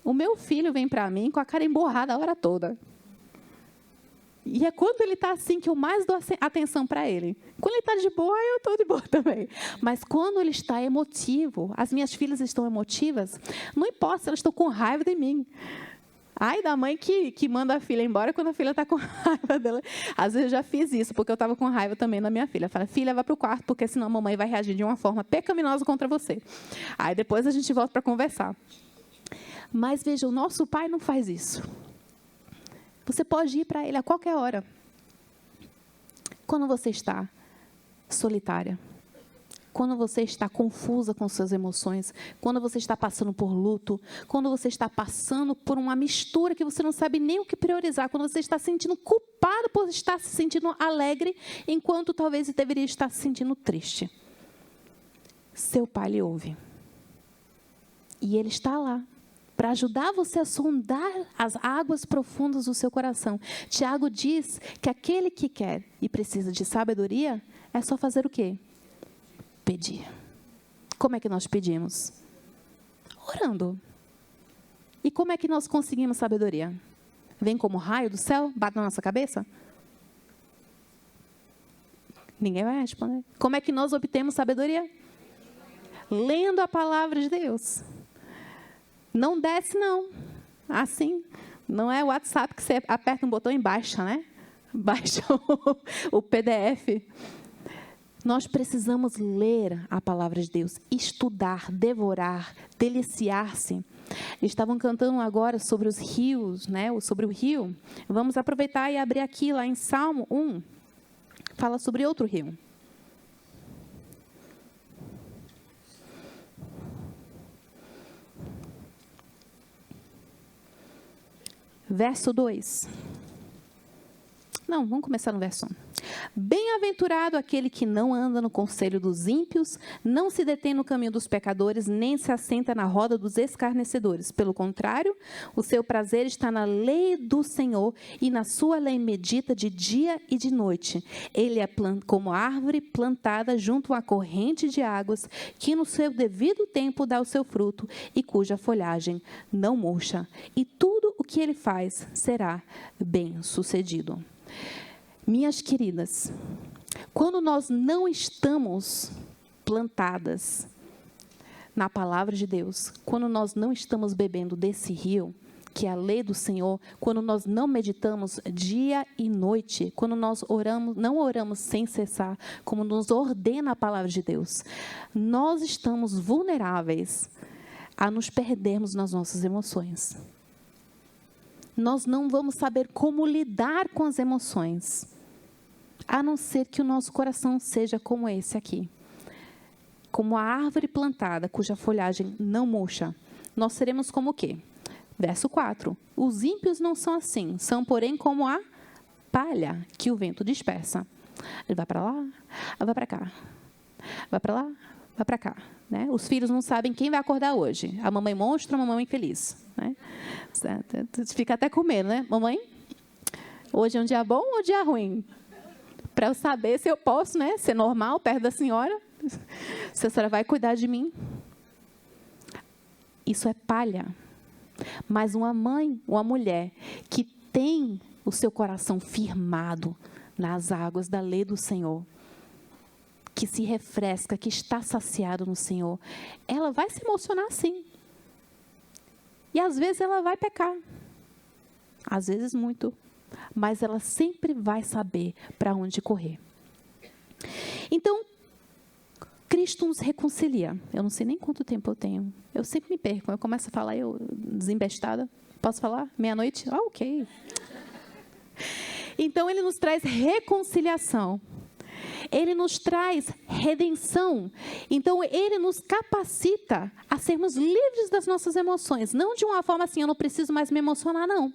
O meu filho vem para mim com a cara emborrada a hora toda. E é quando ele está assim que eu mais dou atenção para ele. Quando ele está de boa, eu estou de boa também. Mas quando ele está emotivo, as minhas filhas estão emotivas, não importa se elas estão com raiva de mim. Ai da mãe que manda a filha embora quando a filha está com raiva dela. Às vezes eu já fiz isso, porque eu estava com raiva também da minha filha. Fala, filha, vai para o quarto, porque senão a mamãe vai reagir de uma forma pecaminosa contra você. Aí depois a gente volta para conversar. Mas veja, o nosso Pai não faz isso. Você pode ir para Ele a qualquer hora. Quando você está solitária, quando você está confusa com suas emoções, quando você está passando por luto, quando você está passando por uma mistura que você não sabe nem o que priorizar, quando você está se sentindo culpado por estar se sentindo alegre, enquanto talvez deveria estar se sentindo triste. Seu Pai lhe ouve. E Ele está lá para ajudar você a sondar as águas profundas do seu coração. Tiago diz que aquele que quer e precisa de sabedoria, é só fazer o quê? Pedir. Como é que nós pedimos? Orando. E como é que nós conseguimos sabedoria? Vem como raio do céu, bate na nossa cabeça? Ninguém vai responder. Como é que nós obtemos sabedoria? Lendo a palavra de Deus. Não desce, não. Assim, não é o WhatsApp que você aperta um botão e baixa, né? Baixa o PDF. Nós precisamos ler a palavra de Deus, estudar, devorar, deliciar-se. Estavam cantando agora sobre os rios, né? Sobre o rio. Vamos aproveitar e abrir aqui, lá em Salmo 1. Fala sobre outro rio. Verso 2. Não, vamos começar no verso 1. Bem-aventurado aquele que não anda no conselho dos ímpios, não se detém no caminho dos pecadores, nem se assenta na roda dos escarnecedores. Pelo contrário, o seu prazer está na lei do Senhor, e na sua lei medita de dia e de noite. Ele é como árvore plantada junto a corrente de águas, que no seu devido tempo dá o seu fruto, e cuja folhagem não murcha. E tudo o que ele faz será bem-sucedido. Minhas queridas, quando nós não estamos plantadas na palavra de Deus, quando nós não estamos bebendo desse rio, que é a lei do Senhor, quando nós não meditamos dia e noite, quando nós oramos, não oramos sem cessar, como nos ordena a palavra de Deus, nós estamos vulneráveis a nos perdermos nas nossas emoções. Nós não vamos saber como lidar com as emoções, a não ser que o nosso coração seja como esse aqui. como a árvore plantada, cuja folhagem não murcha. Nós seremos como o quê? Verso 4. Os ímpios não são assim, são, porém, como a palha que o vento dispersa. Ele vai para lá, vai para cá. Vai para lá, vai para cá. Né? Os filhos não sabem quem vai acordar hoje. A mamãe monstro ou a mamãe feliz. Né? Fica até com medo, né? Mamãe, hoje é um dia bom ou um dia ruim? Para eu saber se eu posso, né, ser normal perto da senhora. Se a senhora vai cuidar de mim. Isso é palha. Mas uma mãe, uma mulher que tem o seu coração firmado nas águas da lei do Senhor, que se refresca, que está saciado no Senhor, ela vai se emocionar sim. E às vezes ela vai pecar. Às vezes muito. Mas ela sempre vai saber para onde correr. Então, Cristo nos reconcilia. Eu não sei nem quanto tempo eu tenho. Eu sempre me perco. Eu começo a falar, eu desembestada. Posso falar? Meia-noite? Ah, ok. Então, ele nos traz reconciliação. Ele nos traz redenção. Então, ele nos capacita a sermos livres das nossas emoções. Não de uma forma assim, eu não preciso mais me emocionar, não.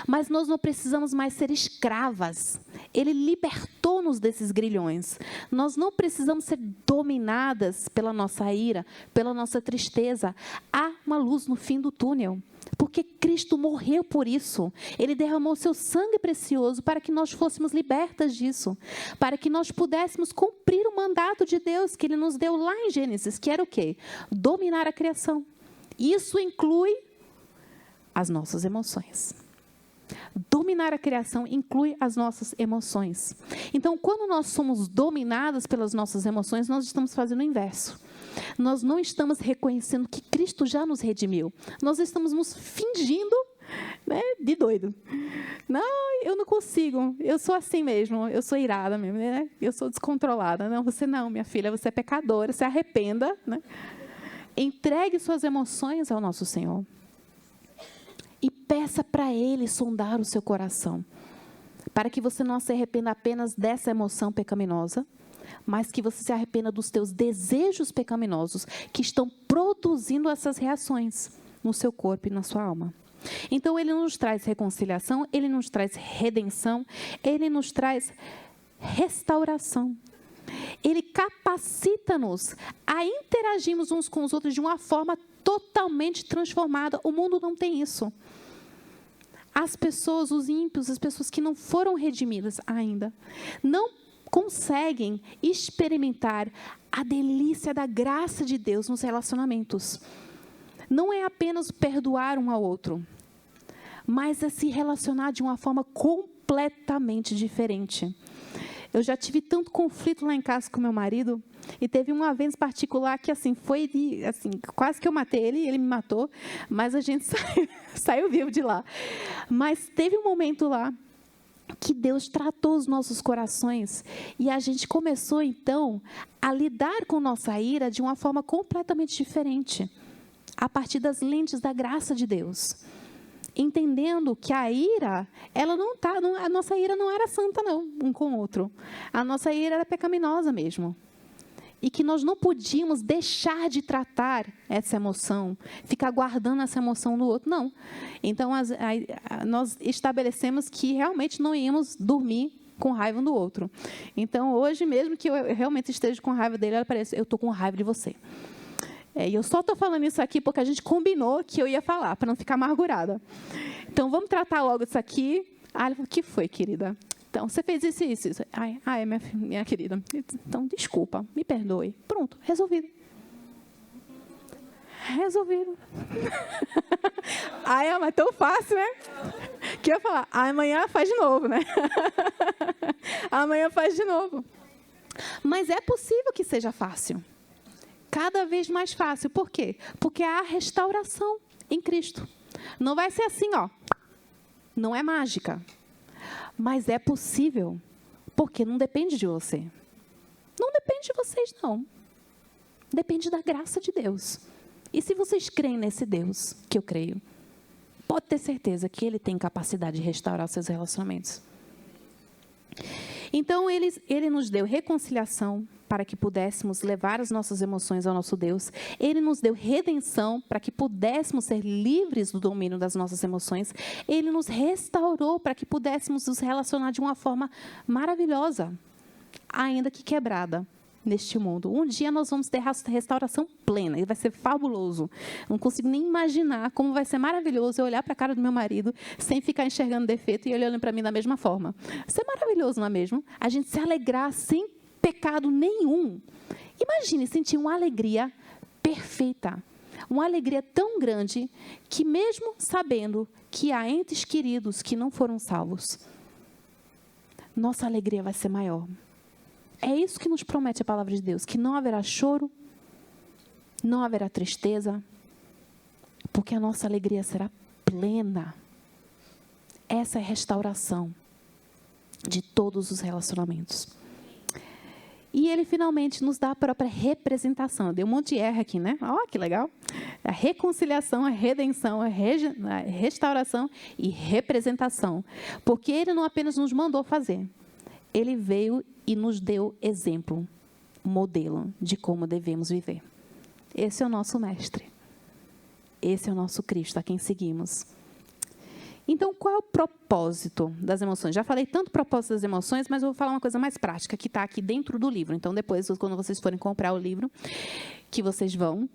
Mas nós não precisamos mais ser escravas. Ele libertou-nos desses grilhões. Nós não precisamos ser dominadas pela nossa ira, pela nossa tristeza. Há uma luz no fim do túnel. Porque Cristo morreu por isso. Ele derramou seu sangue precioso para que nós fôssemos libertas disso. Para que nós pudéssemos cumprir o mandato de Deus que Ele nos deu lá em Gênesis, que era o quê? Dominar a criação. Isso inclui as nossas emoções. Dominar a criação inclui as nossas emoções. Então, quando nós somos dominadas pelas nossas emoções, nós estamos fazendo o inverso. Nós não estamos reconhecendo que Cristo já nos redimiu. Nós estamos nos fingindo, né, de doido. Não, eu não consigo. Eu sou assim mesmo. Eu sou irada mesmo. Né? Eu sou descontrolada. Não, você não, minha filha. Você é pecadora. Se arrependa. Né? Entregue suas emoções ao nosso Senhor. E peça para Ele sondar o seu coração. Para que você não se arrependa apenas dessa emoção pecaminosa, mas que você se arrependa dos teus desejos pecaminosos que estão produzindo essas reações no seu corpo e na sua alma. Então, Ele nos traz reconciliação, Ele nos traz redenção, Ele nos traz restauração. Ele capacita-nos a interagirmos uns com os outros de uma forma totalmente transformada. O mundo não tem isso. As pessoas, os ímpios, as pessoas que não foram redimidas ainda, não conseguem experimentar a delícia da graça de Deus nos relacionamentos. Não é apenas perdoar um ao outro, mas é se relacionar de uma forma completamente diferente. Eu já tive tanto conflito lá em casa com meu marido, e teve uma vez particular que assim, quase que eu matei ele, ele me matou, mas a gente saiu vivo de lá. Mas teve um momento lá que Deus tratou os nossos corações e a gente começou, então, a lidar com nossa ira de uma forma completamente diferente, a partir das lentes da graça de Deus. Entendendo que a ira, a nossa ira não era santa, não, um com o outro. A nossa ira era pecaminosa mesmo. E que nós não podíamos deixar de tratar essa emoção, ficar guardando essa emoção no outro, não. Então, nós estabelecemos que realmente não íamos dormir com raiva um do outro. Então, hoje mesmo que eu realmente esteja com raiva dele, ela parece, eu estou com raiva de você. E eu só estou falando isso aqui porque a gente combinou que eu ia falar, para não ficar amargurada. Então, vamos tratar logo isso aqui. Ah, ela falou, o que foi, querida? Então, você fez isso e isso. Ai, minha querida. Então, desculpa, me perdoe. Pronto, resolvido. Resolvido. Ai, mas tão fácil, né? Que eu ia falar, amanhã faz de novo, né? Amanhã faz de novo. Mas é possível que seja fácil. Cada vez mais fácil. Por quê? Porque há restauração em Cristo. Não vai ser assim, ó. Não é mágica. Mas é possível. Porque não depende de você. Não depende de vocês, não. Depende da graça de Deus. E se vocês creem nesse Deus, que eu creio, pode ter certeza que Ele tem capacidade de restaurar seus relacionamentos. Então, Ele nos deu reconciliação, para que pudéssemos levar as nossas emoções ao nosso Deus. Ele nos deu redenção para que pudéssemos ser livres do domínio das nossas emoções. Ele nos restaurou para que pudéssemos nos relacionar de uma forma maravilhosa, ainda que quebrada, neste mundo. Um dia nós vamos ter restauração plena e vai ser fabuloso. Não consigo nem imaginar como vai ser maravilhoso eu olhar para a cara do meu marido sem ficar enxergando defeito e ele olhando para mim da mesma forma. Isso é maravilhoso, não é mesmo? A gente se alegrar sem pecado nenhum. Imagine sentir uma alegria perfeita. Uma alegria tão grande que mesmo sabendo que há entes queridos que não foram salvos, nossa alegria vai ser maior. É isso que nos promete a palavra de Deus, que não haverá choro, não haverá tristeza, porque a nossa alegria será plena. Essa é a restauração de todos os relacionamentos. E ele finalmente nos dá a própria representação. Eu dei um monte de R aqui, né? Ó, que legal. A reconciliação, a redenção, a restauração e representação. Porque ele não apenas nos mandou fazer, ele veio e nos deu exemplo, modelo de como devemos viver. Esse é o nosso mestre. Esse é o nosso Cristo, a quem seguimos. Então, qual é o propósito das emoções? Já falei tanto propósito das emoções, mas eu vou falar uma coisa mais prática, que está aqui dentro do livro. Então, depois, quando vocês forem comprar o livro, que vocês vão,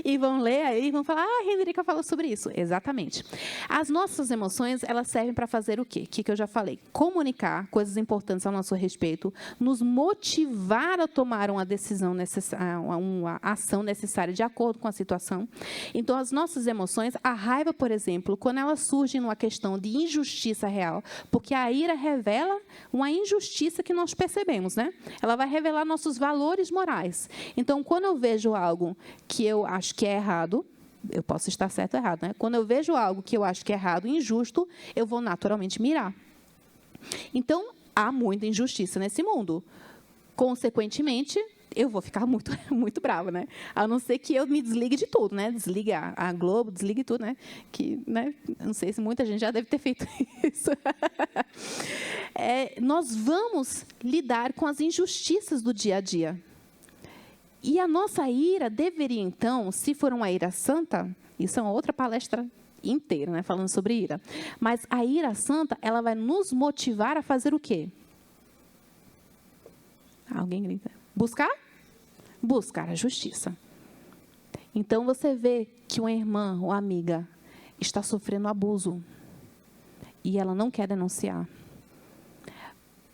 e vão ler aí, e vão falar, a Henrica falou sobre isso. Exatamente. As nossas emoções, elas servem para fazer o quê? O que eu já falei? Comunicar coisas importantes ao nosso respeito, nos motivar a tomar uma decisão necessária, uma ação necessária de acordo com a situação. Então, as nossas emoções, a raiva, por exemplo, quando ela surge numa questão de injustiça real, porque a ira revela uma injustiça que nós percebemos, né? Ela vai revelar nossos valores morais. Então, quando eu vejo algo que eu acho que é errado, eu posso estar certo ou errado, né? Quando eu vejo algo que eu acho que é errado, injusto, eu vou naturalmente mirar. Então, há muita injustiça nesse mundo. Consequentemente, eu vou ficar muito, muito brava, né? A não ser que eu me desligue de tudo, né? Desligue a Globo, desligue tudo, né? Que, né? Não sei se muita gente já deve ter feito isso. Nós vamos lidar com as injustiças do dia a dia. E a nossa ira deveria, então, se for uma ira santa, isso é uma outra palestra inteira, né? Falando sobre ira. Mas a ira santa, ela vai nos motivar a fazer o quê? Alguém grita. Buscar? Buscar a justiça. Então, você vê que uma irmã ou amiga está sofrendo abuso e ela não quer denunciar.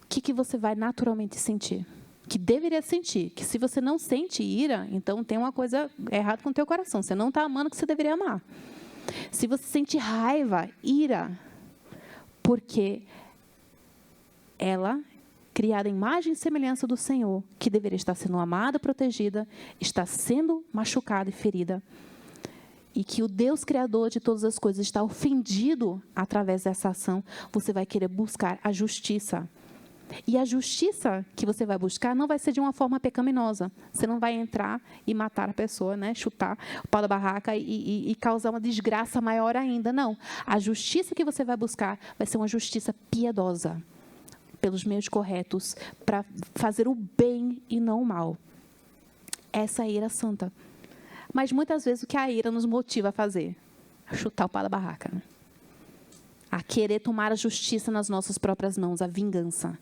O que você vai naturalmente sentir? Que deveria sentir. Que se você não sente ira, então tem uma coisa errada com o teu coração. Você não está amando o que você deveria amar. Se você sente raiva, ira, porque ela, criada à imagem e semelhança do Senhor, que deveria estar sendo amada, protegida, está sendo machucada e ferida. E que o Deus Criador de todas as coisas está ofendido através dessa ação, você vai querer buscar a justiça. E a justiça que você vai buscar não vai ser de uma forma pecaminosa. Você não vai entrar e matar a pessoa, né? Chutar o pau da barraca e causar uma desgraça maior ainda. Não. A justiça que você vai buscar vai ser uma justiça piedosa, pelos meios corretos, para fazer o bem e não o mal. Essa é a ira santa. Mas muitas vezes o que a ira nos motiva a fazer? A chutar o pau da barraca, né? A querer tomar a justiça nas nossas próprias mãos, a vingança.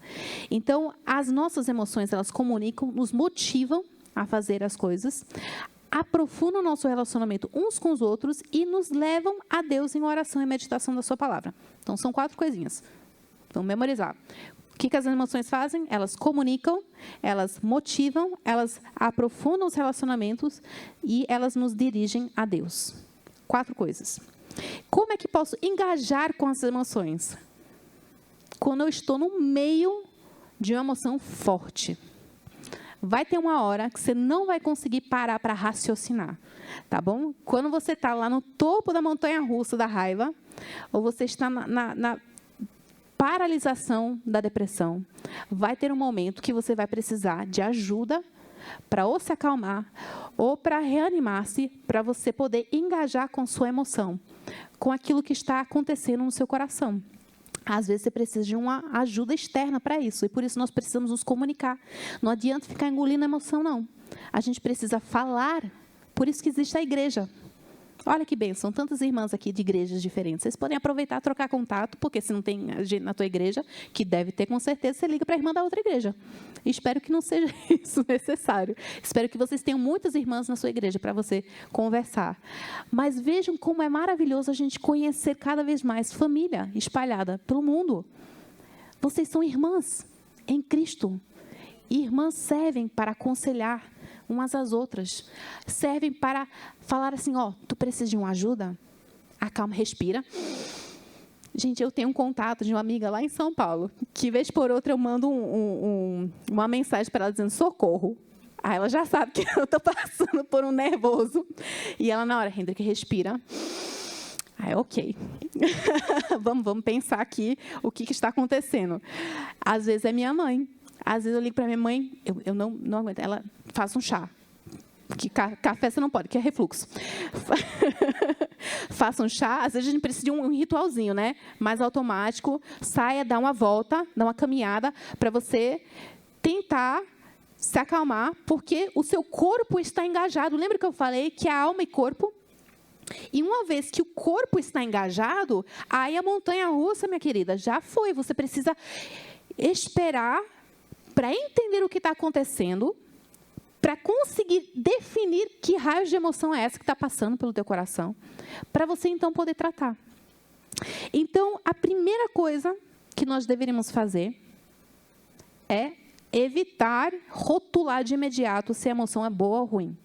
Então, as nossas emoções, elas comunicam, nos motivam a fazer as coisas, aprofundam o nosso relacionamento uns com os outros e nos levam a Deus em oração e meditação da sua palavra. Então, são 4 coisinhas. Vamos memorizar. O que as emoções fazem? Elas comunicam, elas motivam, elas aprofundam os relacionamentos e elas nos dirigem a Deus. 4 coisas. Como é que posso engajar com as emoções? Quando eu estou no meio de uma emoção forte. Vai ter uma hora que você não vai conseguir parar para raciocinar, tá bom? Quando você está lá no topo da montanha-russa da raiva, ou você está na paralisação da depressão, vai ter um momento que você vai precisar de ajuda para ou se acalmar, ou para reanimar-se, para você poder engajar com sua emoção, com aquilo que está acontecendo no seu coração. Às vezes você precisa de uma ajuda externa para isso, e por isso nós precisamos nos comunicar. Não adianta ficar engolindo a emoção, não. A gente precisa falar, por isso que existe a igreja. Olha que bênção, tantas irmãs aqui de igrejas diferentes. Vocês podem aproveitar e trocar contato, porque se não tem gente na tua igreja, que deve ter com certeza, você liga para a irmã da outra igreja. E espero que não seja isso necessário. Espero que vocês tenham muitas irmãs na sua igreja para você conversar. Mas vejam como é maravilhoso a gente conhecer cada vez mais família espalhada pelo mundo. Vocês são irmãs em Cristo. Irmãs servem para aconselhar umas às outras. Servem para falar assim, tu precisa de uma ajuda? Acalma, respira. Gente, eu tenho um contato de uma amiga lá em São Paulo, que vez por outra eu mando uma mensagem para ela dizendo socorro. Aí ela já sabe que eu estou passando por um nervoso. E ela na hora, Hendrik, respira. Aí, ok. vamos pensar aqui o que está acontecendo. Às vezes é minha mãe. Às vezes eu ligo para minha mãe, eu não aguento. Ela faz um chá. Que café você não pode, que é refluxo. Faça um chá. Às vezes a gente precisa de um ritualzinho, né? Mais automático. Saia, dá uma volta, dá uma caminhada para você tentar se acalmar, porque o seu corpo está engajado. Lembra que eu falei que é alma e corpo? E uma vez que o corpo está engajado, aí a montanha-russa, minha querida, já foi. Você precisa esperar para entender o que está acontecendo, para conseguir definir que raio de emoção é essa que está passando pelo teu coração, para você, então, poder tratar. Então, a primeira coisa que nós deveríamos fazer é evitar rotular de imediato se a emoção é boa ou ruim.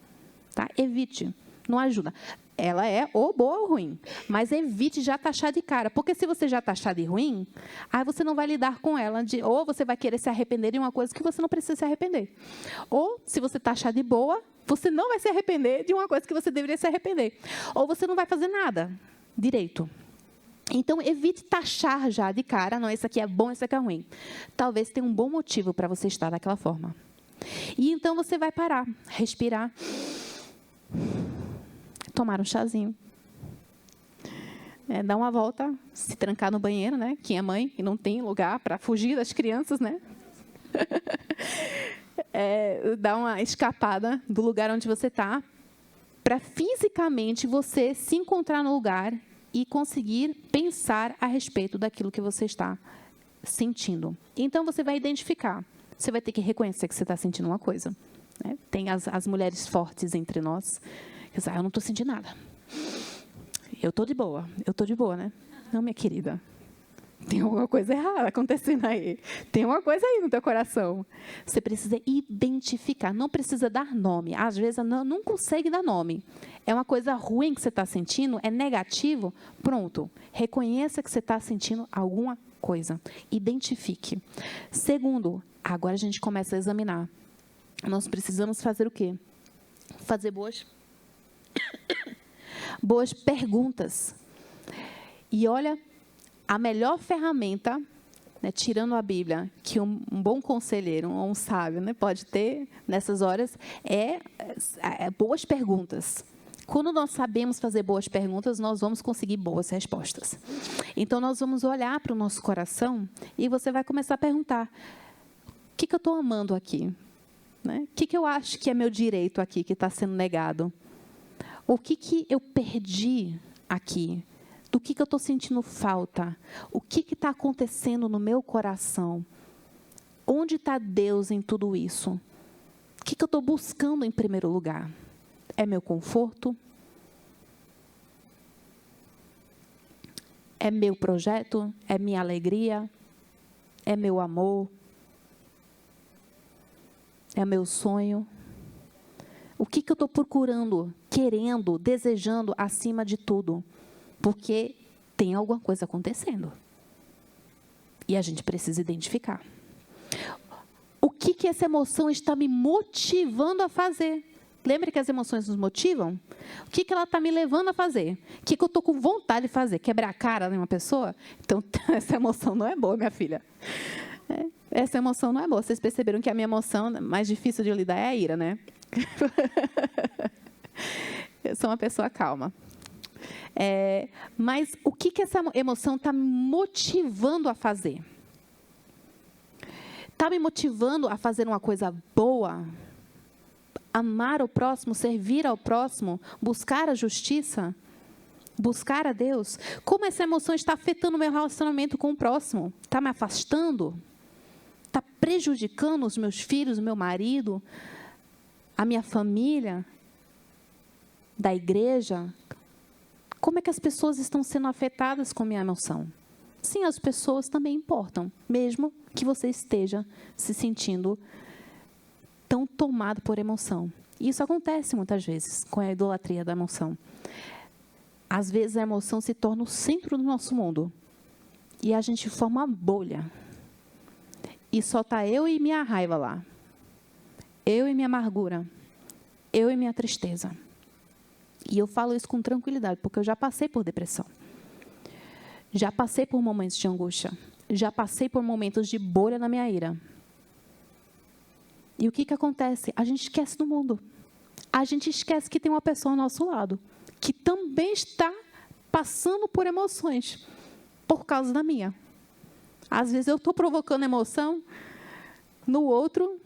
Tá? Evite, não ajuda. Ela é ou boa ou ruim, mas evite já taxar de cara, porque se você já taxar de ruim, aí você não vai lidar com ela, ou você vai querer se arrepender de uma coisa que você não precisa se arrepender. Ou, se você taxar de boa, você não vai se arrepender de uma coisa que você deveria se arrepender. Ou você não vai fazer nada direito. Então, evite taxar já de cara, não, esse aqui é bom, esse aqui é ruim. Talvez tenha um bom motivo para você estar daquela forma. E então você vai parar, respirar, tomar um chazinho, dar uma volta, se trancar no banheiro, né? Quem é mãe e não tem lugar para fugir das crianças, né? Dar uma escapada do lugar onde você está, para fisicamente você se encontrar no lugar e conseguir pensar a respeito daquilo que você está sentindo. Então, você vai identificar. Você vai ter que reconhecer que você está sentindo uma coisa. Né? Tem as mulheres fortes entre nós. Eu não estou sentindo nada. Eu estou de boa, né? Não, minha querida. Tem alguma coisa errada acontecendo aí. Tem uma coisa aí no teu coração. Você precisa identificar. Não precisa dar nome. Às vezes, não consegue dar nome. É uma coisa ruim que você está sentindo, é negativo. Pronto. Reconheça que você está sentindo alguma coisa. Identifique. Segundo, agora a gente começa a examinar. Nós precisamos fazer o quê? Fazer boas perguntas. E olha, a melhor ferramenta, né, tirando a Bíblia, que um bom conselheiro, um sábio, né, pode ter nessas horas, é boas perguntas. Quando nós sabemos fazer boas perguntas, nós vamos conseguir boas respostas. Então, nós vamos olhar para o nosso coração e você vai começar a perguntar: o que eu estou amando aqui? Né? O que eu acho que é meu direito aqui, que está sendo negado? O que eu perdi aqui? Do que eu estou sentindo falta? O que está acontecendo no meu coração? Onde está Deus em tudo isso? O que eu estou buscando em primeiro lugar? É meu conforto? É meu projeto? É minha alegria? É meu amor? É meu sonho? O que eu estou procurando, querendo, desejando acima de tudo? Porque tem alguma coisa acontecendo. E a gente precisa identificar. O que essa emoção está me motivando a fazer? Lembra que as emoções nos motivam? O que ela está me levando a fazer? O que eu estou com vontade de fazer? Quebrar a cara de uma pessoa? Então, essa emoção não é boa, minha filha. Essa emoção não é boa. Vocês perceberam que a minha emoção mais difícil de lidar é a ira, né? Eu sou uma pessoa calma. Mas o que essa emoção está me motivando a fazer? Está me motivando a fazer uma coisa boa? Amar o próximo, servir ao próximo, buscar a justiça, buscar a Deus? Como essa emoção está afetando o meu relacionamento com o próximo? Está me afastando? Está prejudicando os meus filhos, o meu marido, a minha família, da igreja? Como é que as pessoas estão sendo afetadas com a minha emoção? Sim, as pessoas também importam, mesmo que você esteja se sentindo tão tomado por emoção. Isso acontece muitas vezes com a idolatria da emoção. Às vezes a emoção se torna o centro do nosso mundo e a gente forma uma bolha. E só está eu e minha raiva lá. Eu e minha amargura. Eu e minha tristeza. E eu falo isso com tranquilidade, porque eu já passei por depressão. Já passei por momentos de angústia. Já passei por momentos de bolha na minha ira. E o que acontece? A gente esquece do mundo. A gente esquece que tem uma pessoa ao nosso lado, que também está passando por emoções, por causa da minha. Às vezes eu estou provocando emoção no outro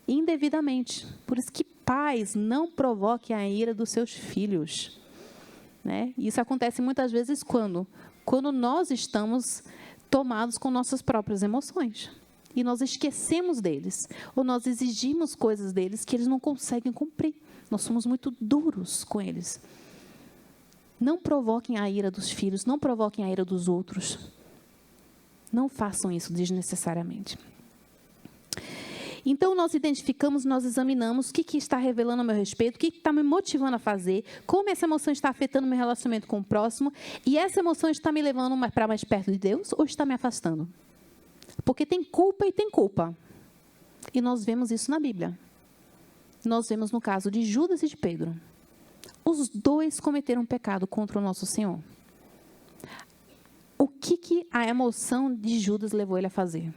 indevidamente. Por isso que pais, não provoquem a ira dos seus filhos. Né? Isso acontece muitas vezes quando nós estamos tomados com nossas próprias emoções. E nós esquecemos deles, ou nós exigimos coisas deles que eles não conseguem cumprir. Nós somos muito duros com eles. Não provoquem a ira dos filhos, não provoquem a ira dos outros. Não façam isso desnecessariamente. Então, nós identificamos, nós examinamos o que está revelando a meu respeito, o que está me motivando a fazer, como essa emoção está afetando o meu relacionamento com o próximo, e essa emoção está me levando para mais perto de Deus ou está me afastando? Porque tem culpa e tem culpa. E nós vemos isso na Bíblia. Nós vemos no caso de Judas e de Pedro. Os dois cometeram um pecado contra o nosso Senhor. O que a emoção de Judas levou ele a fazer?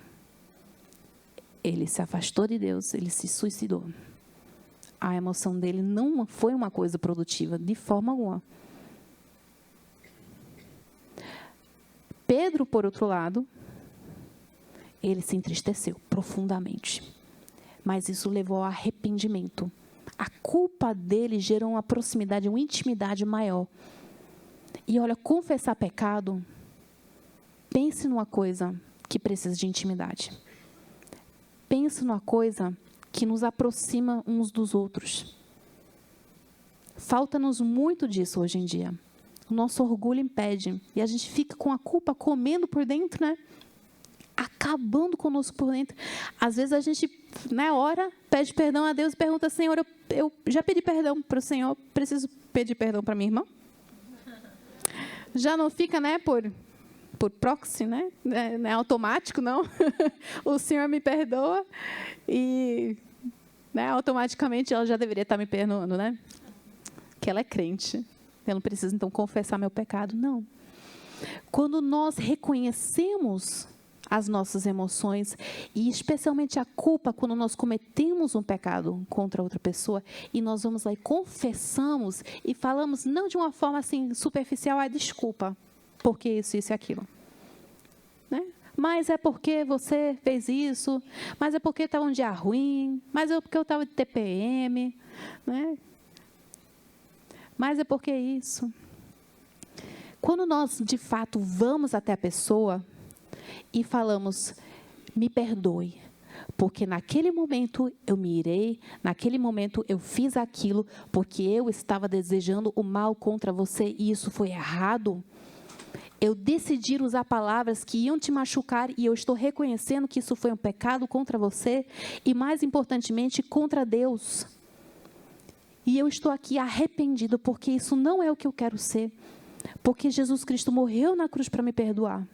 Ele se afastou de Deus, ele se suicidou. A emoção dele não foi uma coisa produtiva, de forma alguma. Pedro, por outro lado, ele se entristeceu profundamente. Mas isso levou ao arrependimento. A culpa dele gerou uma proximidade, uma intimidade maior. E olha, confessar pecado, pense numa coisa que precisa de intimidade. Pense numa coisa que nos aproxima uns dos outros. Falta-nos muito disso hoje em dia. O nosso orgulho impede. E a gente fica com a culpa comendo por dentro, né? Acabando conosco por dentro. Às vezes a gente, na hora, pede perdão a Deus e pergunta: Senhor, eu já pedi perdão para o Senhor, preciso pedir perdão para minha irmã? Já não fica, né, por proxy, né? Não é automático, não. O Senhor me perdoa e, né, automaticamente ela já deveria estar me perdoando, né? Que ela é crente. Eu não preciso, então, confessar meu pecado. Não. Quando nós reconhecemos as nossas emoções, e especialmente a culpa, quando nós cometemos um pecado contra outra pessoa, e nós vamos lá e confessamos, e falamos, não de uma forma assim, superficial, desculpa, porque isso e aquilo. Né? Mas é porque você fez isso, mas é porque estava um dia ruim, mas é porque eu estava de TPM, né? Mas é porque isso. Quando nós, de fato, vamos até a pessoa e falamos, me perdoe, porque naquele momento eu me irei, naquele momento eu fiz aquilo, porque eu estava desejando o mal contra você e isso foi errado. Eu decidi usar palavras que iam te machucar e eu estou reconhecendo que isso foi um pecado contra você e, mais importantemente, contra Deus. E eu estou aqui arrependido porque isso não é o que eu quero ser, porque Jesus Cristo morreu na cruz para me perdoar,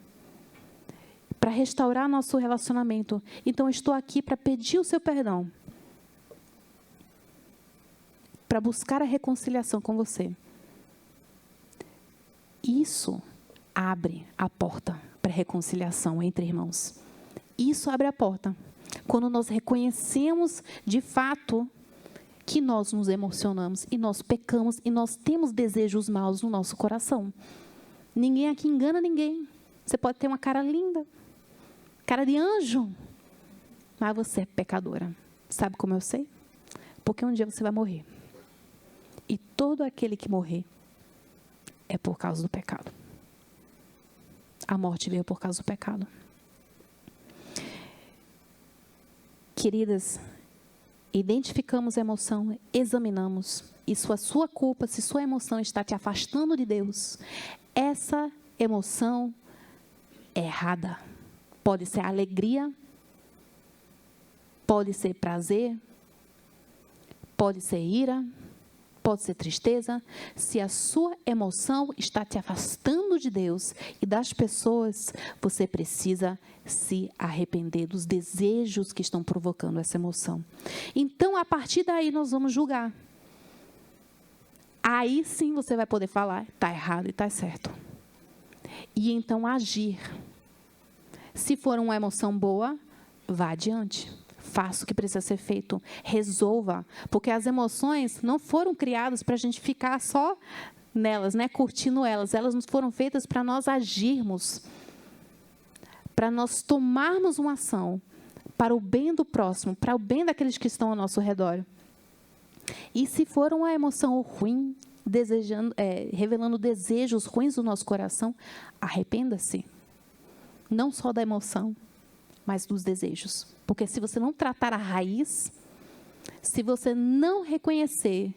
para restaurar nosso relacionamento. Então, eu estou aqui para pedir o seu perdão, para buscar a reconciliação com você. Isso abre a porta para a reconciliação entre irmãos. Isso abre a porta. Quando nós reconhecemos, de fato, que nós nos emocionamos e nós pecamos e nós temos desejos maus no nosso coração. Ninguém aqui engana ninguém. Você pode ter uma cara linda, cara de anjo, mas você é pecadora. Sabe como eu sei? Porque um dia você vai morrer. E todo aquele que morrer é por causa do pecado. A morte veio por causa do pecado. Queridas, identificamos a emoção, examinamos. E se a sua culpa, se sua emoção está te afastando de Deus, essa emoção é errada. Pode ser alegria, pode ser prazer, pode ser ira, pode ser tristeza. Se a sua emoção está te afastando de Deus e das pessoas, você precisa se arrepender dos desejos que estão provocando essa emoção. Então, a partir daí, nós vamos julgar. Aí sim você vai poder falar, está errado e está certo. E então agir. Se for uma emoção boa, vá adiante. Faça o que precisa ser feito. Resolva. Porque as emoções não foram criadas para a gente ficar só nelas, né? Curtindo elas. Elas não foram feitas para nós agirmos. Para nós tomarmos uma ação. Para o bem do próximo. Para o bem daqueles que estão ao nosso redor. E se for uma emoção ruim, revelando desejos ruins do nosso coração, arrependa-se. Não só da emoção, mas dos desejos. Porque se você não tratar a raiz, se você não reconhecer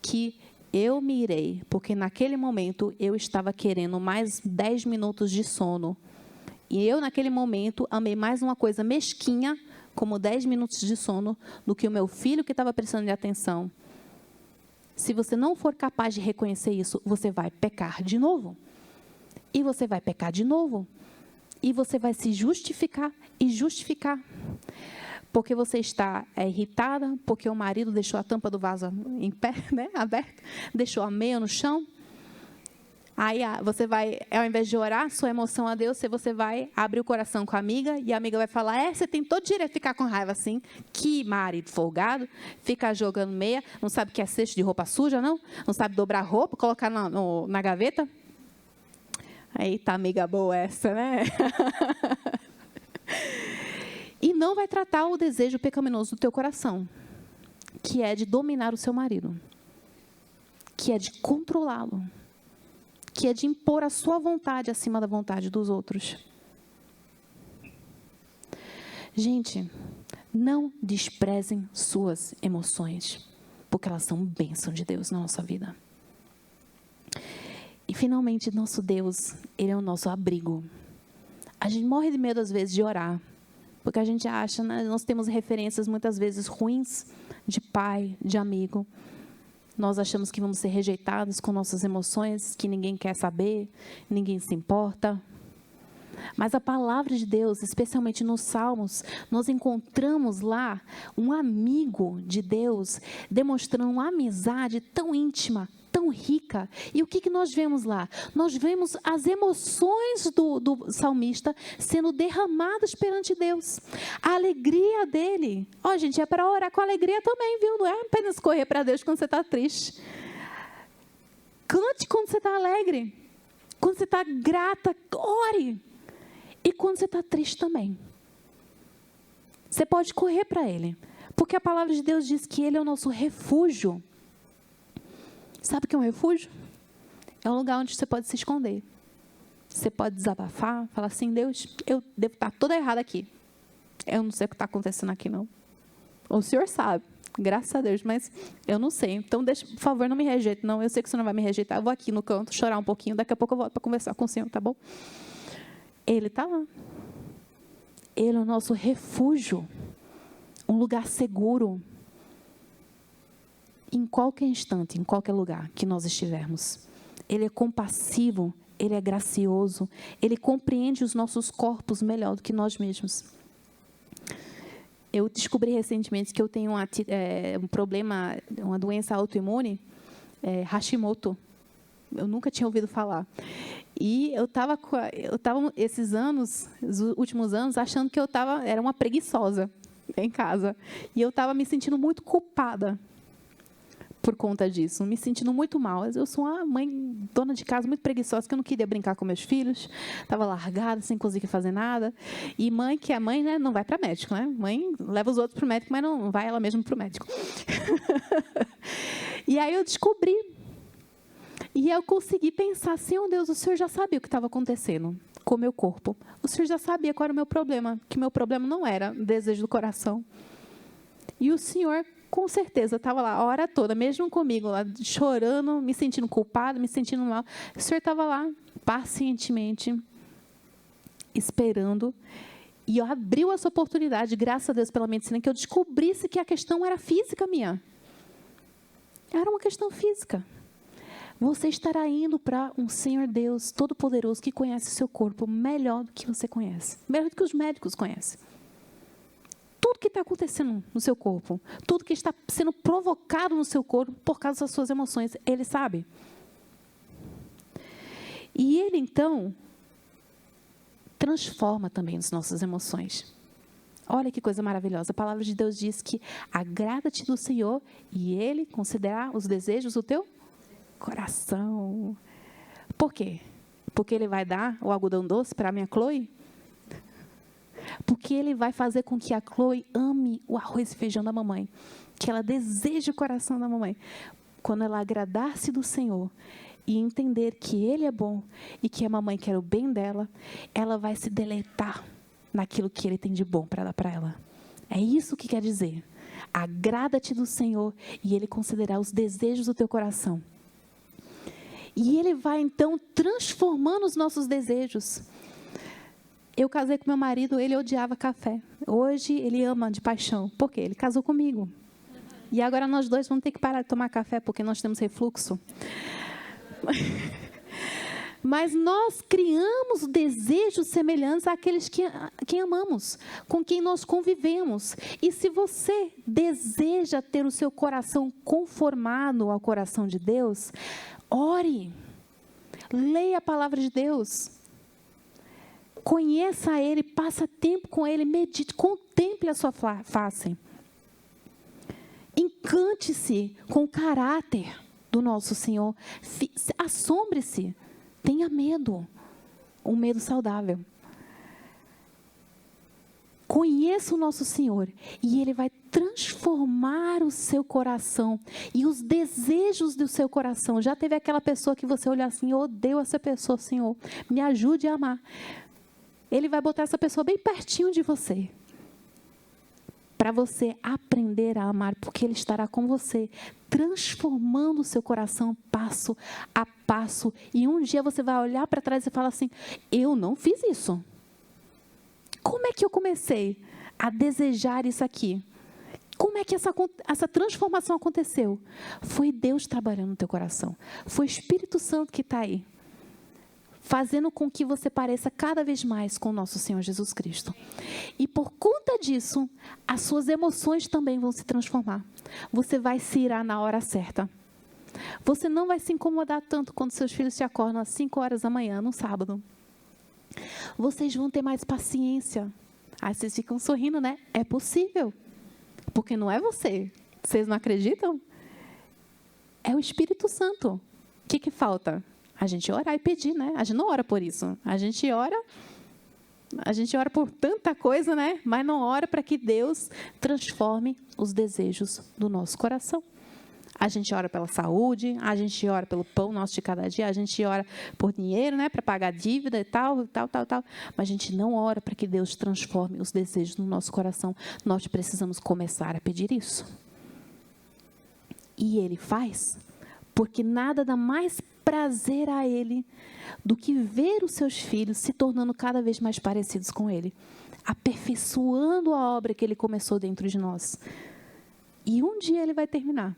que eu me irei, porque naquele momento eu estava querendo mais 10 minutos de sono, e eu naquele momento amei mais uma coisa mesquinha, como 10 minutos de sono, do que o meu filho que estava precisando de atenção. Se você não for capaz de reconhecer isso, você vai pecar de novo. E você vai pecar de novo. E você vai se justificar e justificar. Porque você está irritada, porque o marido deixou a tampa do vaso em pé, né, aberta, deixou a meia no chão. Aí você vai, ao invés de orar sua emoção a Deus, você vai abrir o coração com a amiga, e a amiga vai falar, você tem todo direito de ficar com raiva assim, que marido folgado, fica jogando meia, não sabe o que é cesto de roupa suja, não? Não sabe dobrar roupa, colocar na gaveta? Eita, amiga boa essa, né? E não vai tratar o desejo pecaminoso do teu coração, que é de dominar o seu marido, que é de controlá-lo, que é de impor a sua vontade acima da vontade dos outros. Gente, não desprezem suas emoções, porque elas são bênção de Deus na nossa vida. E, finalmente, nosso Deus, Ele é o nosso abrigo. A gente morre de medo, às vezes, de orar, porque a gente acha, né, nós temos referências, muitas vezes, ruins de pai, de amigo. Nós achamos que vamos ser rejeitados com nossas emoções, que ninguém quer saber, ninguém se importa. Mas a palavra de Deus, especialmente nos Salmos, nós encontramos lá um amigo de Deus, demonstrando uma amizade tão íntima, tão rica. E o que nós vemos lá? Nós vemos as emoções do salmista sendo derramadas perante Deus. A alegria dele. Gente, é para orar com alegria também, viu? Não é apenas correr para Deus quando você está triste. Cante quando você está alegre. Quando você está grata, ore. E quando você está triste também. Você pode correr para Ele. Porque a palavra de Deus diz que Ele é o nosso refúgio. Sabe o que é um refúgio? É um lugar onde você pode se esconder. Você pode desabafar, falar assim, Deus, eu devo estar toda errada aqui. Eu não sei o que está acontecendo aqui, não. O Senhor sabe, graças a Deus, mas eu não sei. Então, deixa, por favor, não me rejeite, não. Eu sei que o Senhor não vai me rejeitar. Eu vou aqui no canto, chorar um pouquinho. Daqui a pouco eu volto para conversar com o Senhor, tá bom? Ele está lá. Ele é o nosso refúgio. Um lugar seguro. Em qualquer instante, em qualquer lugar que nós estivermos. Ele é compassivo, Ele é gracioso, Ele compreende os nossos corpos melhor do que nós mesmos. Eu descobri recentemente que eu tenho um problema, uma doença autoimune, Hashimoto. Eu nunca tinha ouvido falar. E eu estava esses anos, os últimos anos, achando que era uma preguiçosa em casa. E eu estava me sentindo muito culpada. por conta disso, me sentindo muito mal. Eu sou uma mãe, dona de casa, muito preguiçosa, que eu não queria brincar com meus filhos, estava largada, sem conseguir fazer nada. E mãe, que é mãe, né, não vai para médico, né? Mãe leva os outros para o médico, mas não vai ela mesma para o médico. E aí eu descobri. E eu consegui pensar, Senhor Deus, o Senhor já sabia o que estava acontecendo com o meu corpo. O Senhor já sabia qual era o meu problema, que meu problema não era o desejo do coração. E o Senhor, com certeza, estava lá a hora toda, mesmo comigo, lá chorando, me sentindo culpada, me sentindo mal. O Senhor estava lá, pacientemente, esperando. E abriu essa oportunidade, graças a Deus pela medicina, que eu descobrisse que a questão era física minha. Era uma questão física. Você estará indo para um Senhor Deus Todo-Poderoso que conhece o seu corpo melhor do que você conhece. Melhor do que os médicos conhecem. Tudo que está acontecendo no seu corpo, tudo que está sendo provocado no seu corpo por causa das suas emoções, Ele sabe. E Ele, então, transforma também as nossas emoções. Olha que coisa maravilhosa. A palavra de Deus diz que agrada-te do Senhor e Ele considerará os desejos do teu coração. Por quê? Porque Ele vai dar o algodão doce para a minha Chloe? Porque Ele vai fazer com que a Chloe ame o arroz e feijão da mamãe. Que ela deseje o coração da mamãe. Quando ela agradar-se do Senhor e entender que Ele é bom e que a mamãe quer o bem dela, ela vai se deleitar naquilo que Ele tem de bom para dar para ela. É isso que quer dizer. Agrada-te do Senhor e Ele considerará os desejos do teu coração. E Ele vai, então, transformando os nossos desejos. Eu casei com meu marido, ele odiava café. Hoje, ele ama de paixão. Por quê? Ele casou comigo. E agora nós dois vamos ter que parar de tomar café, porque nós temos refluxo. Mas nós criamos desejos semelhantes àqueles que amamos, com quem nós convivemos. E se você deseja ter o seu coração conformado ao coração de Deus, ore, leia a palavra de Deus, conheça Ele, passe tempo com Ele, medite, contemple a sua face. Encante-se com o caráter do nosso Senhor, assombre-se, tenha medo, um medo saudável. Conheça o nosso Senhor e Ele vai transformar o seu coração e os desejos do seu coração. Já teve aquela pessoa que você olha assim, eu odeio essa pessoa, Senhor, me ajude a amar. Ele vai botar essa pessoa bem pertinho de você, para você aprender a amar, porque Ele estará com você, transformando o seu coração passo a passo. E um dia você vai olhar para trás e falar assim, eu não fiz isso. Como é que eu comecei a desejar isso aqui? Como é que essa transformação aconteceu? Foi Deus trabalhando no teu coração. Foi o Espírito Santo que está aí, fazendo com que você pareça cada vez mais com o nosso Senhor Jesus Cristo. E por conta disso, as suas emoções também vão se transformar. Você vai se irar na hora certa. Você não vai se incomodar tanto quando seus filhos te acordam às 5 horas da manhã, no sábado. Vocês vão ter mais paciência. Aí vocês ficam sorrindo, né? É possível. Porque não é você. Vocês não acreditam? É o Espírito Santo. O que falta? A gente orar e pedir, né? A gente não ora por isso. A gente ora por tanta coisa, né? Mas não ora para que Deus transforme os desejos do nosso coração. A gente ora pela saúde, a gente ora pelo pão nosso de cada dia, a gente ora por dinheiro, né? Para pagar dívida e tal. Mas a gente não ora para que Deus transforme os desejos no nosso coração. Nós precisamos começar a pedir isso. E Ele faz, porque nada dá mais prazer a Ele do que ver os seus filhos se tornando cada vez mais parecidos com Ele, aperfeiçoando a obra que Ele começou dentro de nós. E um dia Ele vai terminar.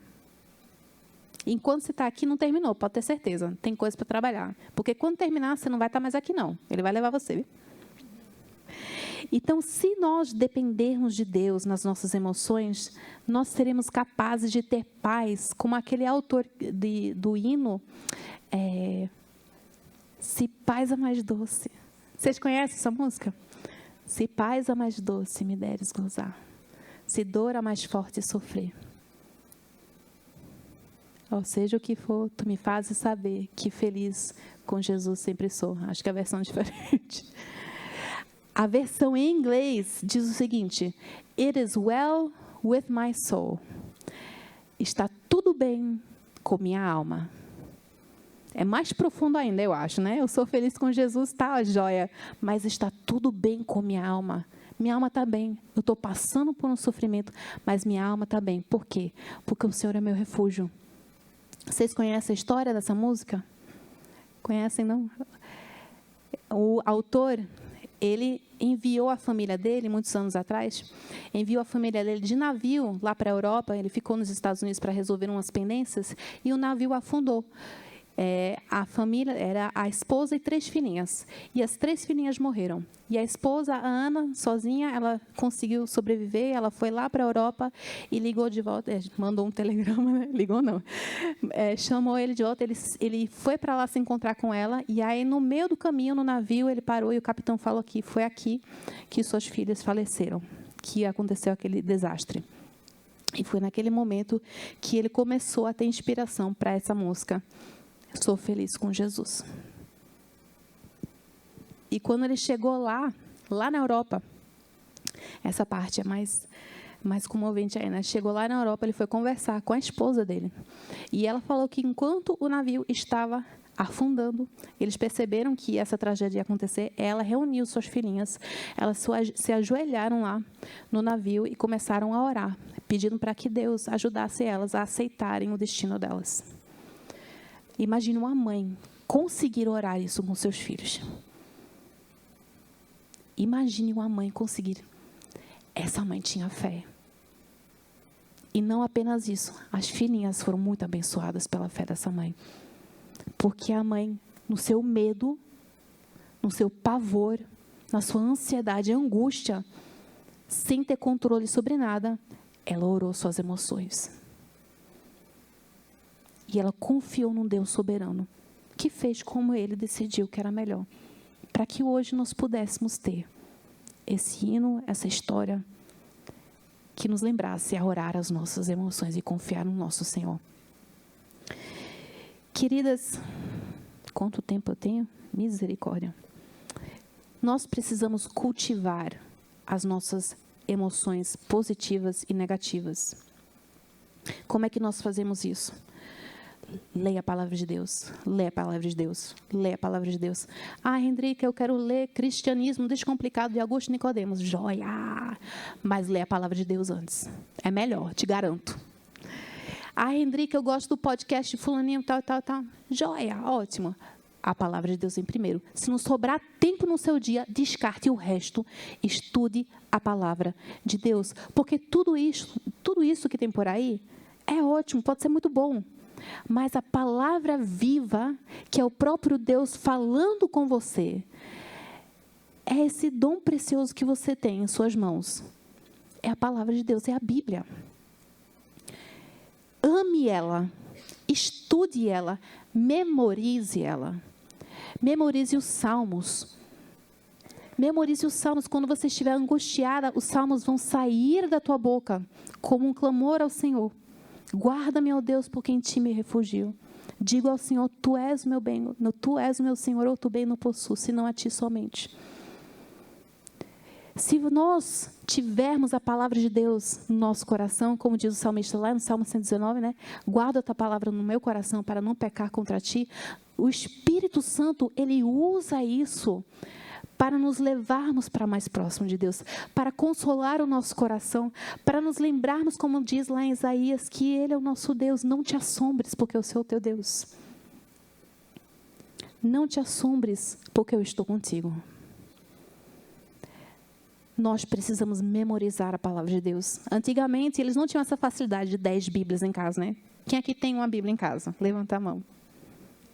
Enquanto você está aqui, não terminou, pode ter certeza. Tem coisa para trabalhar. Porque quando terminar, você não vai estar mais aqui, não. Ele vai levar você. Viu? Então, se nós dependermos de Deus nas nossas emoções, nós seremos capazes de ter paz, como aquele autor do hino, Se paz a mais doce. Vocês conhecem essa música? Se paz a mais doce me deres gozar, se dor a mais forte sofrer. Seja o que for, tu me fazes saber que feliz com Jesus sempre sou. Acho que a versão é diferente. A versão em inglês diz o seguinte: It is well with my soul. Está tudo bem com minha alma. É mais profundo ainda, eu acho, né? Eu sou feliz com Jesus, tá, joia. Mas está tudo bem com minha alma. Minha alma está bem. Eu estou passando por um sofrimento, mas minha alma está bem. Por quê? Porque o Senhor é meu refúgio. Vocês conhecem a história dessa música? Conhecem, não? O autor, ele enviou a família dele, muitos anos atrás, enviou a família dele de navio lá para a Europa. Ele ficou nos Estados Unidos para resolver umas pendências e o navio afundou. A família era a esposa e 3 filhinhas. E as 3 filhinhas morreram. E a esposa, a Ana, sozinha, ela conseguiu sobreviver. Ela foi lá para a Europa e ligou de volta. Mandou um telegrama, né? Ligou não. Chamou ele de volta. Ele foi para lá se encontrar com ela. E aí, no meio do caminho, no navio, ele parou e o capitão falou que foi aqui que suas filhas faleceram, que aconteceu aquele desastre. E foi naquele momento que ele começou a ter inspiração para essa música. Sou feliz com Jesus. E quando ele chegou lá na Europa, essa parte é mais comovente aí, né? Chegou lá na Europa, ele foi conversar com a esposa dele. E ela falou que enquanto o navio estava afundando, eles perceberam que essa tragédia ia acontecer. Ela reuniu suas filhinhas, elas se ajoelharam lá no navio e começaram a orar, pedindo para que Deus ajudasse elas a aceitarem o destino delas. Imagine uma mãe conseguir orar isso com seus filhos. Imagine uma mãe conseguir. Essa mãe tinha fé. E não apenas isso. As filhinhas foram muito abençoadas pela fé dessa mãe. Porque a mãe, no seu medo, no seu pavor, na sua ansiedade e angústia, sem ter controle sobre nada, ela orou suas emoções. E ela confiou num Deus soberano, que fez como ele decidiu que era melhor. Para que hoje nós pudéssemos ter esse hino, essa história, que nos lembrasse a orar as nossas emoções e confiar no nosso Senhor. Queridas, quanto tempo eu tenho? Misericórdia. Nós precisamos cultivar as nossas emoções positivas e negativas. Como é que nós fazemos isso? Leia a palavra de Deus, leia a palavra de Deus, leia a palavra de Deus. Henrique, eu quero ler Cristianismo Descomplicado de Augusto Nicodemos. Joia! Mas leia a palavra de Deus antes. É melhor, te garanto. Henrique, eu gosto do podcast fulaninho, tal. Joia, ótimo. A palavra de Deus em primeiro. Se não sobrar tempo no seu dia, descarte o resto. Estude a palavra de Deus. Porque tudo isso que tem por aí é ótimo, pode ser muito bom. Mas a palavra viva, que é o próprio Deus falando com você, é esse dom precioso que você tem em suas mãos. É a palavra de Deus, é a Bíblia. Ame ela, estude ela, memorize ela. Memorize os salmos. Memorize os salmos. Quando você estiver angustiada, os salmos vão sair da tua boca como um clamor ao Senhor. Guarda-me, ó Deus, por quem em ti me refugio. Digo ao Senhor, tu és o meu bem, tu és o meu Senhor, outro bem não possuo, senão a ti somente. Se nós tivermos a palavra de Deus no nosso coração, como diz o salmista lá no Salmo 119, né? Guarda a tua palavra no meu coração para não pecar contra ti. O Espírito Santo, ele usa isso para nos levarmos para mais próximo de Deus, para consolar o nosso coração, para nos lembrarmos, como diz lá em Isaías, que Ele é o nosso Deus. Não te assombres, porque eu sou o teu Deus. Não te assombres, porque eu estou contigo. Nós precisamos memorizar a palavra de Deus. Antigamente, eles não tinham essa facilidade de 10 Bíblias em casa, né? Quem aqui tem uma Bíblia em casa? Levanta a mão.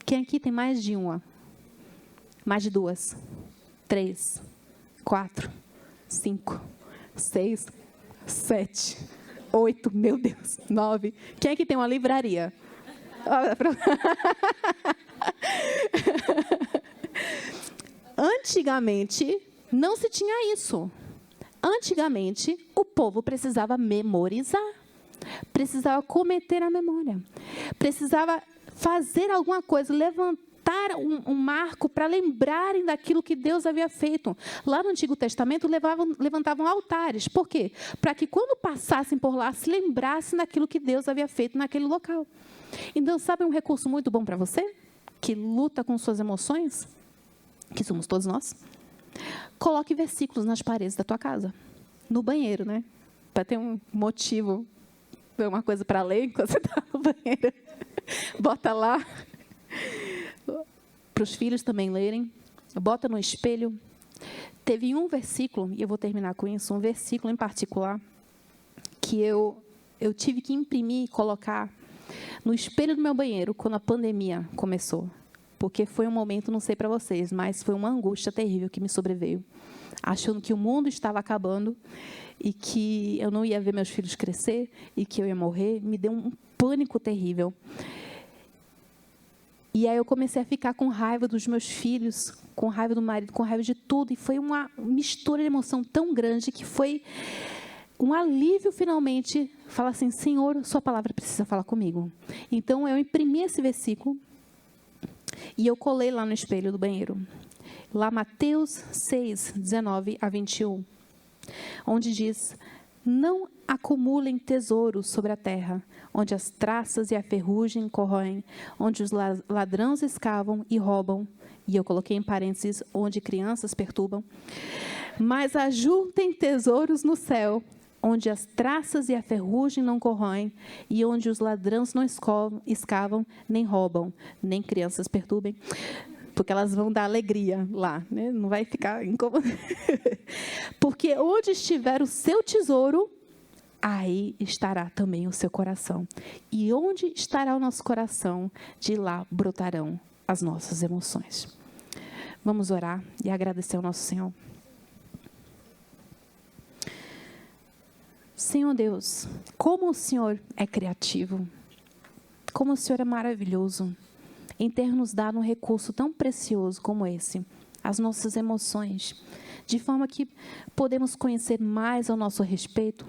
Quem aqui tem mais de uma? Mais de 2? 3, 4, 5, 6, 7, 8, meu Deus, 9. Quem aqui tem uma livraria? Antigamente, não se tinha isso. Antigamente, o povo precisava memorizar. precisava cometer a memória, precisava fazer alguma coisa, levantar um marco para lembrarem daquilo que Deus havia feito. Lá no Antigo Testamento, levantavam altares. Por quê? Para que quando passassem por lá, se lembrassem daquilo que Deus havia feito naquele local. Então, sabe um recurso muito bom para você, que luta com suas emoções, que somos todos nós? Coloque versículos nas paredes da tua casa, no banheiro, né? Para ter um motivo, uma coisa para ler enquanto você está no banheiro. Bota lá, para os filhos também lerem, bota no espelho. Teve um versículo, e eu vou terminar com isso, um versículo em particular, que eu tive que imprimir e colocar no espelho do meu banheiro quando a pandemia começou. Porque foi um momento, não sei para vocês, mas foi uma angústia terrível que me sobreveio. Achando que o mundo estava acabando e que eu não ia ver meus filhos crescer e que eu ia morrer. Me deu um pânico terrível. E aí eu comecei a ficar com raiva dos meus filhos, com raiva do marido, com raiva de tudo. E foi uma mistura de emoção tão grande que foi um alívio, finalmente, falar assim, Senhor, sua palavra precisa falar comigo. Então, eu imprimi esse versículo e eu colei lá no espelho do banheiro. Lá, Mateus 6, 19 a 21, onde diz, não acumulem tesouros sobre a terra, onde as traças e a ferrugem corroem, onde os ladrões escavam e roubam, e eu coloquei em parênteses, onde crianças perturbam, mas ajuntem tesouros no céu, onde as traças e a ferrugem não corroem, e onde os ladrões não escavam, nem roubam, nem crianças perturbem, porque elas vão dar alegria lá, né? Não vai ficar incômodo. Porque onde estiver o seu tesouro, aí estará também o seu coração. E onde estará o nosso coração, de lá brotarão as nossas emoções. Vamos orar e agradecer ao nosso Senhor. Senhor Deus, como o Senhor é criativo, como o Senhor é maravilhoso, em ter nos dado um recurso tão precioso como esse, as nossas emoções, de forma que podemos conhecer mais ao nosso respeito,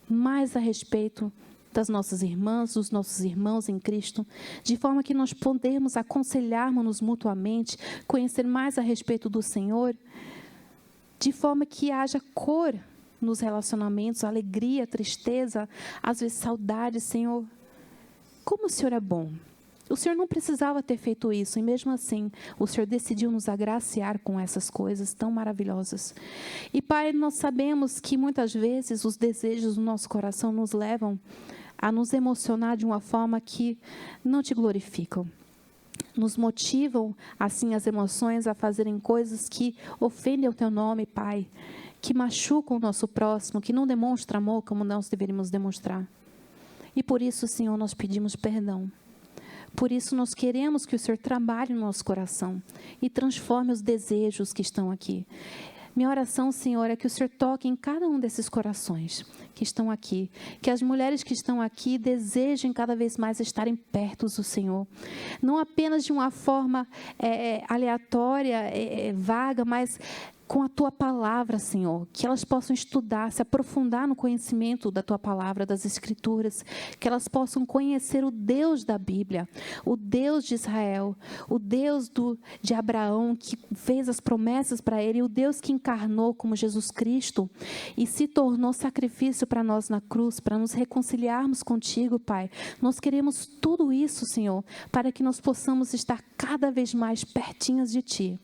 mais a respeito das nossas irmãs, dos nossos irmãos em Cristo, de forma que nós podemos aconselharmos-nos mutuamente, conhecer mais a respeito do Senhor, de forma que haja cor nos relacionamentos, alegria, tristeza, às vezes saudade, Senhor. Como o Senhor é bom. O Senhor não precisava ter feito isso, e mesmo assim, o Senhor decidiu nos agraciar com essas coisas tão maravilhosas. E, Pai, nós sabemos que muitas vezes os desejos do nosso coração nos levam a nos emocionar de uma forma que não te glorificam. Nos motivam, assim, as emoções a fazerem coisas que ofendem o teu nome, Pai, que machucam o nosso próximo, que não demonstram amor como nós deveríamos demonstrar. E por isso, Senhor, nós pedimos perdão. Por isso, nós queremos que o Senhor trabalhe no nosso coração e transforme os desejos que estão aqui. Minha oração, Senhor, é que o Senhor toque em cada um desses corações que estão aqui. Que as mulheres que estão aqui desejem cada vez mais estarem perto do Senhor. Não apenas de uma forma aleatória, vaga, mas com a Tua palavra, Senhor, que elas possam estudar, se aprofundar no conhecimento da Tua palavra, das Escrituras, que elas possam conhecer o Deus da Bíblia, o Deus de Israel, o Deus de Abraão, que fez as promessas para ele, o Deus que encarnou como Jesus Cristo e se tornou sacrifício para nós na cruz, para nos reconciliarmos contigo, Pai. Nós queremos tudo isso, Senhor, para que nós possamos estar cada vez mais pertinhos de Ti.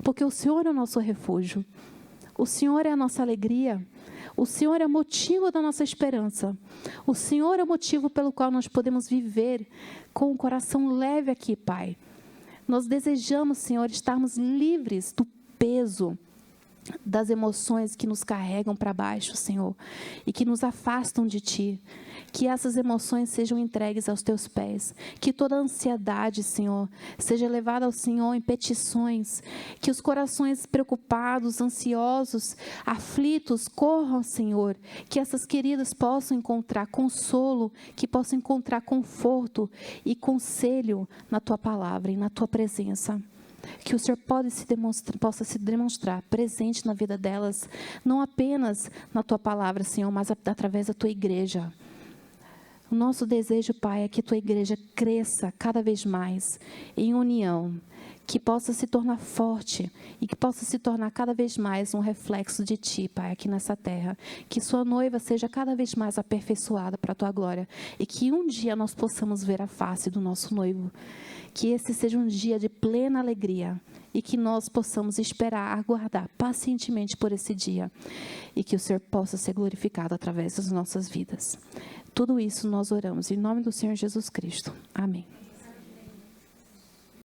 Porque o Senhor é o nosso refúgio, o Senhor é a nossa alegria, o Senhor é o motivo da nossa esperança, o Senhor é o motivo pelo qual nós podemos viver com o coração leve aqui, Pai. Nós desejamos, Senhor, estarmos livres do peso das emoções que nos carregam para baixo, Senhor, e que nos afastam de Ti. Que essas emoções sejam entregues aos Teus pés. Que toda ansiedade, Senhor, seja levada ao Senhor em petições. Que os corações preocupados, ansiosos, aflitos, corram, Senhor. Que essas queridas possam encontrar consolo, que possam encontrar conforto e conselho na Tua palavra e na Tua presença. Que o Senhor possa se demonstrar presente na vida delas, não apenas na Tua palavra, Senhor, mas através da Tua igreja. O nosso desejo, Pai, é que Tua igreja cresça cada vez mais em união, que possa se tornar forte e que possa se tornar cada vez mais um reflexo de Ti, Pai, aqui nessa terra. Que Sua noiva seja cada vez mais aperfeiçoada para a Tua glória e que um dia nós possamos ver a face do nosso noivo. Que esse seja um dia de plena alegria e que nós possamos esperar, aguardar pacientemente por esse dia e que o Senhor possa ser glorificado através das nossas vidas. Tudo isso nós oramos em nome do Senhor Jesus Cristo. Amém.